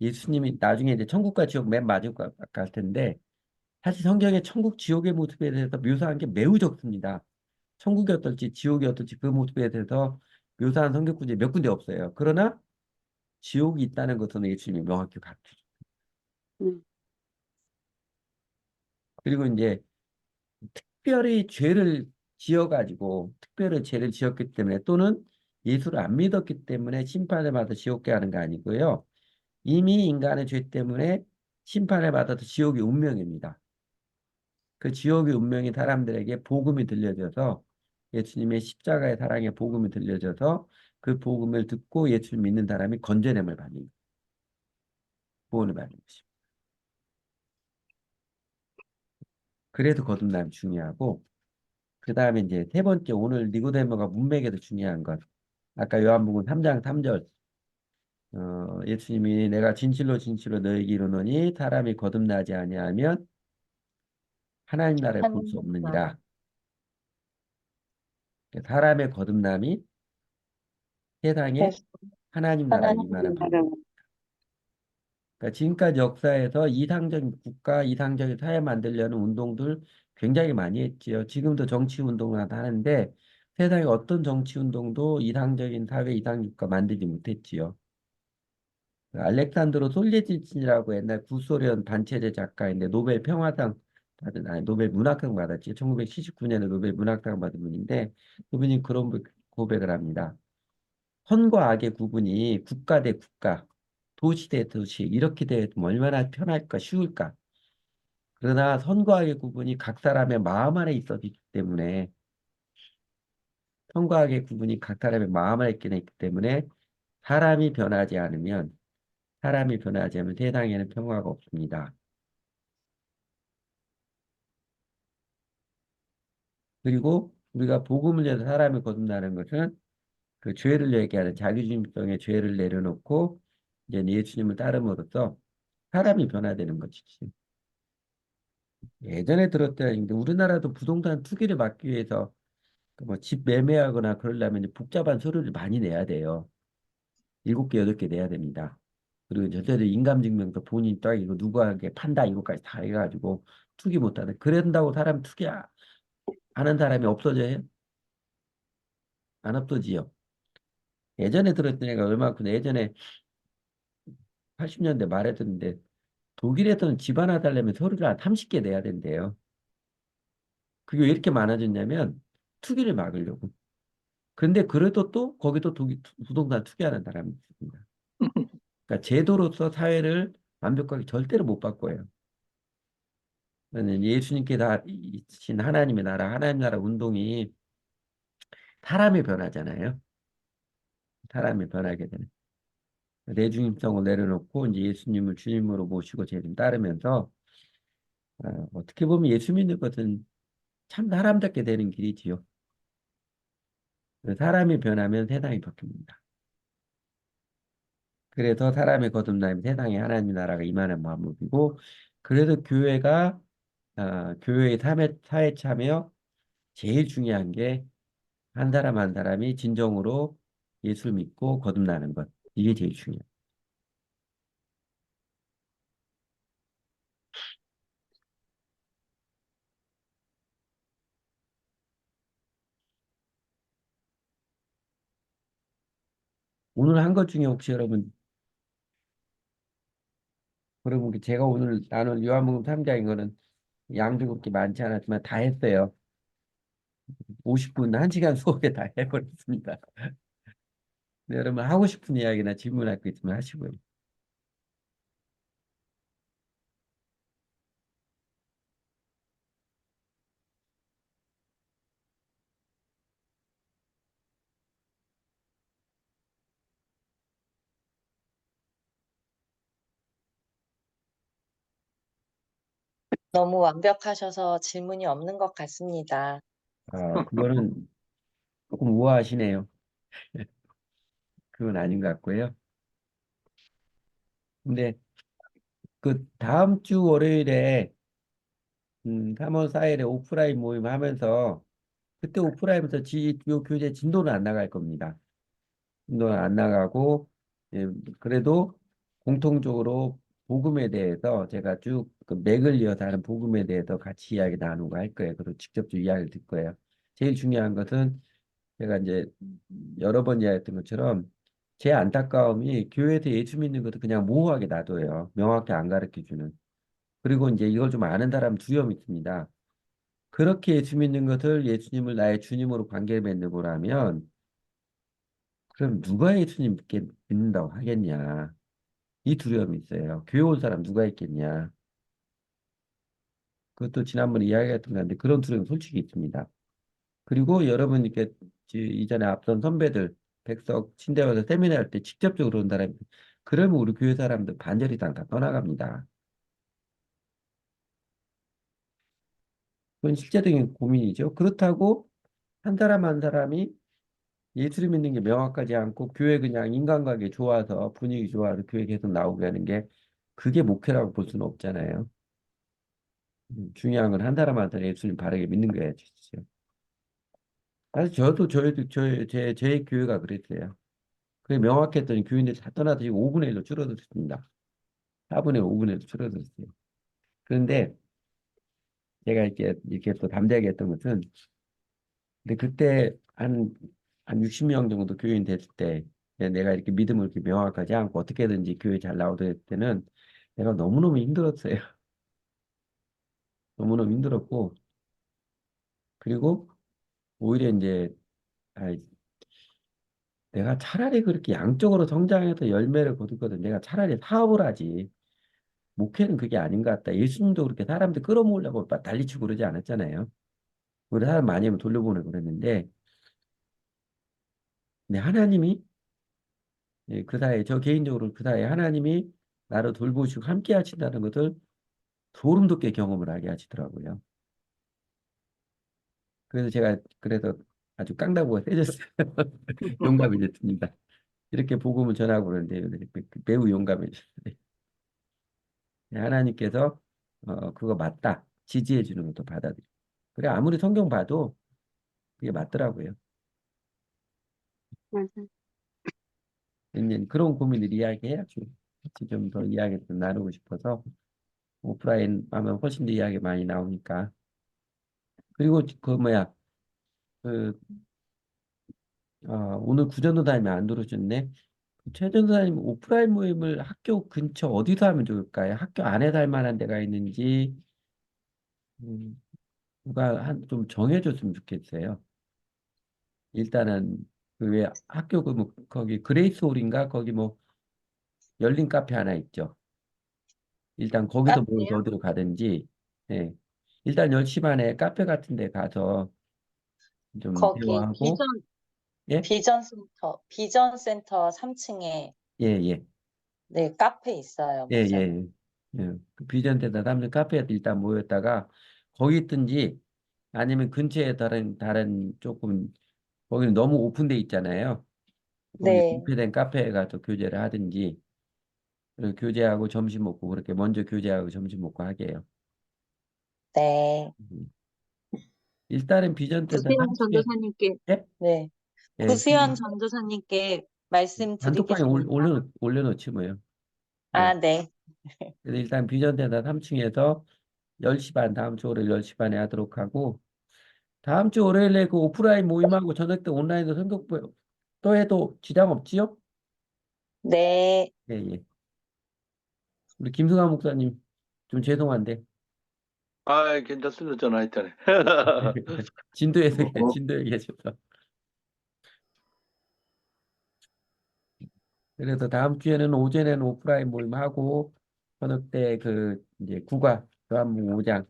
예수님이 나중에 이제 천국과 지옥 맨 마지막 갈 텐데 사실 성경에 천국 지옥의 모습에 대해서 묘사한 게 매우 적습니다. 천국이 어떨지 지옥이 어떨지 그 모습에 대해서 묘사한 성경 구절이 몇 군데 없어요. 그러나 지옥이 있다는 것은 예수님이 명확히 가르쳐요. 음, 그리고 이제 특별히 죄를 지어가지고 특별히 죄를 지었기 때문에 또는 예수를 안 믿었기 때문에 심판을 받아 지옥에 가는 거 아니고요. 이미 인간의 죄 때문에 심판을 받아서 지옥의 운명입니다. 그 지옥의 운명이 사람들에게 복음이 들려져서 예수님의 십자가의 사랑의 복음이 들려져서 그 복음을 듣고 예수를 믿는 사람이 건져냄을 받는 구원을 받는 것입니다. 그래서 거듭남이 중요하고 그 다음에 이제 세 번째 오늘 니고데모가 문맥에서 중요한 것. 아까 요한복음 3장 3절 예수님이 내가 진실로 진실로 너에게 이르노니 사람이 거듭나지 아니하면 하나님 나라를 볼 수 하나님 나라. 없느니라. 사람의 거듭남이 세상에 하나님 나라를 하나님 임하는 방법. 나라. 그러니까 지금까지 역사에서 이상적인 국가, 이상적인 사회 만들려는 운동들 굉장히 많이 했지요. 지금도 정치 운동을 하는데 세상에 어떤 정치 운동도 이상적인 사회, 이상적인 국가 만들지 못했지요. 알렉산드로 솔제니친이라고 옛날 구소련 반체제 작가인데 노벨 평화상 받은 아니 노벨 문학상 받았지. 1979년에 노벨 문학상 받은 분인데 그분이 그런 고백을 합니다. 선과 악의 구분이 국가 대 국가, 도시 대 도시 이렇게 되면 얼마나 편할까 쉬울까. 그러나 선과 악의 구분이 각 사람의 마음 안에 있었기 때문에 선과 악의 구분이 각 사람의 마음 안에 있기 때문에 사람이 변하지 않으면 사람이 변하지 않으면 세상에는 평화가 없습니다. 그리고 우리가 복음을 위해서 사람이 거듭나는 것은 그 죄를 얘기하는 자기중심성의 죄를 내려놓고 이제 예수님을 따름으로써 사람이 변화되는 것이지. 예전에 들었다는데 우리나라도 부동산 투기를 막기 위해서 뭐 집 매매하거나 그러려면 이제 복잡한 서류를 많이 내야 돼요. 7개, 8개 내야 됩니다. 그리고 저자들 인감증명서 본인 딱 이거 누구에게 판다 이거까지 다 해가지고 투기 못하는. 그런다고 사람 하는 사람이 없어져요? 안 없어지요. 예전에 들었던 애가 얼마큼 예전에 80년대 말에 듣는데 독일에서는 집 하나 살려면 서류를 한 30개 내야 된대요. 그게 왜 이렇게 많아졌냐면 투기를 막으려고. 근데 그래도 또 거기도 부동산 투기하는 사람이 있습니다. 그러니까 제도로서 사회를 완벽하게 절대로 못 바꿔요. 예수님께 이신 하나님의 나라, 하나님 나라 운동이 사람이 변하잖아요. 사람이 변하게 되는. 내중심성을 내려놓고 이제 예수님을 주님으로 모시고 제좀 따르면서 어떻게 보면 예수 믿는 것은 참 사람답게 되는 길이지요. 사람이 변하면 세상이 바뀝니다. 그래서 사람이 거듭나면 세상에 하나님 나라가 임하는 방법이고, 그래서 교회의 사회 참여 제일 중요한 게 한 사람 한 사람이 진정으로 예수 믿고 거듭나는 것. 이게 제일 중요해요. 오늘 한 것 중에 혹시 여러분 제가 오늘 나눈 요한복음 3장인 거는 양도 그렇게 많지 않았지만 다 했어요. 50분, 1시간 수업에 다 해버렸습니다. 네, 여러분 하고 싶은 이야기나 질문할 거 있으면 하시고요. 너무 완벽하셔서 질문이 없는 것 같습니다. 그거는 조금 우아하시네요. 그건 아닌 것 같고요. 근데 그 다음 주 월요일에 3월 4일에 오프라인 모임 하면서 그때 오프라인부터 요 교재 진도는 안 나갈 겁니다. 진도는 안 나가고 예, 그래도 공통적으로 복음에 대해서 제가 쭉그 맥을 이어서 하는 복음에 대해서 같이 이야기 나누고 할 거예요. 그리고 직접 좀 이야기를 듣 거예요. 제일 중요한 것은 제가 이제 여러 번 이야기했던 것처럼 제 안타까움이 교회에서 예수 믿는 것도 그냥 모호하게 놔둬요. 명확히 안 가르쳐 주는. 그리고 이제 이걸 좀 아는 사람 두려움이 있습니다. 그렇게 예수 믿는 것을 예수님을 나의 주님으로 관계 맺는 거라면 그럼 누가 예수님 믿는다고 하겠냐. 이 두려움이 있어요. 교회 온 사람 누가 있겠냐. 그것도 지난번에 이야기했던 건데 그런 두려움이 솔직히 있습니다. 그리고 여러분 이렇게 이전에 앞선 선배들 백석 침대와서 세미나 할 때 직접적으로 온 사람이 그러면 우리 교회 사람들 반절이 다 떠나갑니다. 그건 실제적인 고민이죠. 그렇다고 한 사람 한 사람이 예수를 믿는 게 명확하지 않고 교회 그냥 인간관계 좋아서 분위기 좋아서 교회 계속 나오게 하는 게 그게 목표라고 볼 수는 없잖아요. 중요한 건 한 사람 한 사람 예수님 바르게 믿는 거예요. 진짜. 사실 제 교회가 그랬어요. 그게 명확했더니 교인들이 다 떠나서 지금 5분의 1로 줄어들었습니다. 4분의 5분의 1로 줄어들었어요. 그런데 제가 이렇게 또 담대하게 했던 것은 근데 그때 한 60명 정도 교인 됐을 때 내가 이렇게 믿음을 이렇게 명확하지 않고 어떻게든지 교회 잘 나오던 했을 때는 내가 너무너무 힘들었어요. 너무너무 힘들었고 그리고 오히려 이제 아, 내가 차라리 그렇게 양적으로 성장해서 열매를 거두거든. 내가 차라리 사업을 하지. 목회는 그게 아닌 것 같다. 예수님도 그렇게 사람들 끌어모으려고 막 난리치고 그러지 않았잖아요. 우리 사람 많이 하면 돌려보내고 그랬는데, 근데 하나님이 그 사이에 저 개인적으로 그 사이에 하나님이 나를 돌보시고 함께 하신다는 것을 소름 돋게 경험을 하게 하시더라고요. 그래서 제가 그래서 아주 깡다구가 세졌어요. 용감이 됐습니다. 이렇게 복음을 전하고 그러는데 매우 용감해졌어요. 하나님께서 그거 맞다. 지지해 주는 것도 받아들여. 그래 아무리 성경 봐도 그게 맞더라고요. 맞아요. 이제 그런 고민을 이야기해야죠. 같이 좀 더 이야기 좀 나누고 싶어서 오프라인 하면 훨씬 더 이야기 많이 나오니까. 그리고 그 뭐야 그 오늘 구전도사님이 안 들어오셨네. 최전도사님 오프라인 모임을 학교 근처 어디서 하면 좋을까요? 학교 안에 살 만한 데가 있는지 누가 한 좀 정해줬으면 좋겠어요. 일단은 그 왜 학교 그 뭐 거기 그레이스 홀인가 거기 뭐 열린 카페 하나 있죠. 일단 거기서 모여서 카페요? 어디로 가든지 예. 일단 10시 반에 카페 같은 데 가서 좀 거기 대화하고 예? 비전 센터 3층에 예, 예. 네, 카페 있어요, 예, 예, 목사님. 예. 예. 그 비전대다 사람들 카페에 일단 모였다가 거기 있든지 아니면 근처에 다른 조금 거기는 너무 오픈돼 있잖아요. 거기 네, 밀폐된 카페에 가서 교제를 하든지 그리고 교제하고 점심 먹고 그렇게 먼저 교제하고 점심 먹고 하게 해요. 네, 음. 일단은 비전대다 구세현 3층에 전도사님께 예? 네. 예. 구수연 전도사님께 단톡방에 말씀드리겠습니다. 올려놓지 뭐요. 예. 아, 네, 그래서 일단 비전대다 3층에서 10시 반 다음 주 월요일 10시 반에 하도록 하고 다음 주 월요일에 그 오프라인 모임하고 저녁 때 온라인으로 성격부 또 해도 지장 없지요? 네. 예, 예. 우리 김승환 목사님 좀 죄송한데 아, 괜찮습니다. 전화했잖아요. 진도에서 뭐, 진도에 계셔서 그래서 다음 주에는 오전에는 오프라인 모임하고 저녁 때 그 이제 국화 교환문 5장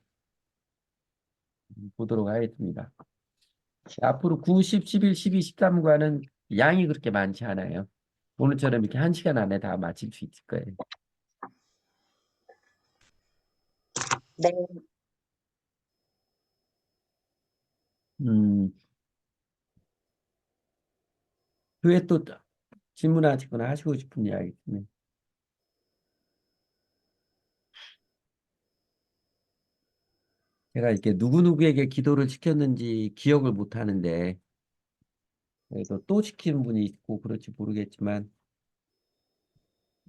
보도록 하겠습니다. 앞으로 9, 10, 11, 12, 13과는 양이 그렇게 많지 않아요. 오늘처럼 이렇게 1시간 안에 다 마칠 수 있을 거예요. 네. 음, 그 외에 또 질문하시거나 하시고 싶은 이야기 있으면 제가 이렇게 누구누구에게 기도를 시켰는지 기억을 못 하는데 그래도 또 시키는 분이 있고 그럴지 모르겠지만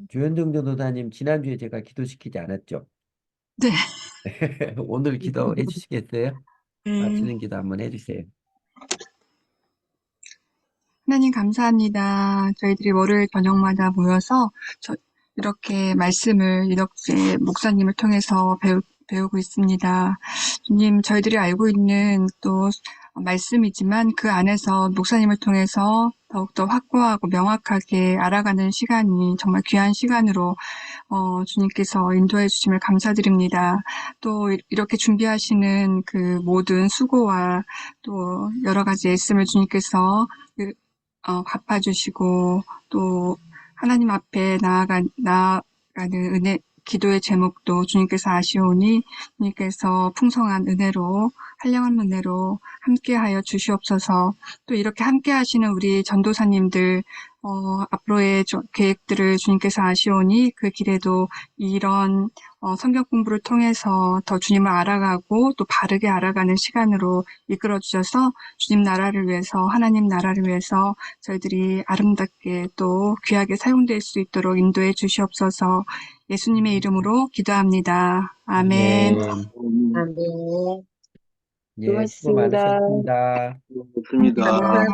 조현정 전도사님 지난주에 제가 기도시키지 않았죠? 네. 오늘 기도해 주시겠어요? 네. 마치는 기도 한번 해주세요. 하나님 감사합니다. 저희들이 월요일 저녁마다 모여서 이렇게 말씀을 이렇게 목사님을 통해서 배우고 있습니다. 주님, 저희들이 알고 있는 또 말씀이지만 그 안에서 목사님을 통해서 더욱더 확고하고 명확하게 알아가는 시간이 정말 귀한 시간으로 주님께서 인도해 주심을 감사드립니다. 또 이렇게 준비하시는 그 모든 수고와 또 여러 가지 애씀을 주님께서 갚아주시고 또 하나님 앞에 나아가는 은혜, 기도의 제목도 주님께서 아시오니 주님께서 풍성한 은혜로 한량한 은혜로 함께하여 주시옵소서. 또 이렇게 함께하시는 우리 전도사님들 앞으로의 계획들을 주님께서 아시오니 그 길에도 이런 성경 공부를 통해서 더 주님을 알아가고 또 바르게 알아가는 시간으로 이끌어 주셔서 주님 나라를 위해서 하나님 나라를 위해서 저희들이 아름답게 또 귀하게 사용될 수 있도록 인도해 주시옵소서. 예수님의 이름으로 기도합니다. 아멘. 네, 아, 네. 예, 수고 고맙습니다. 많으셨습니다. 좋습니다. 감사합니다.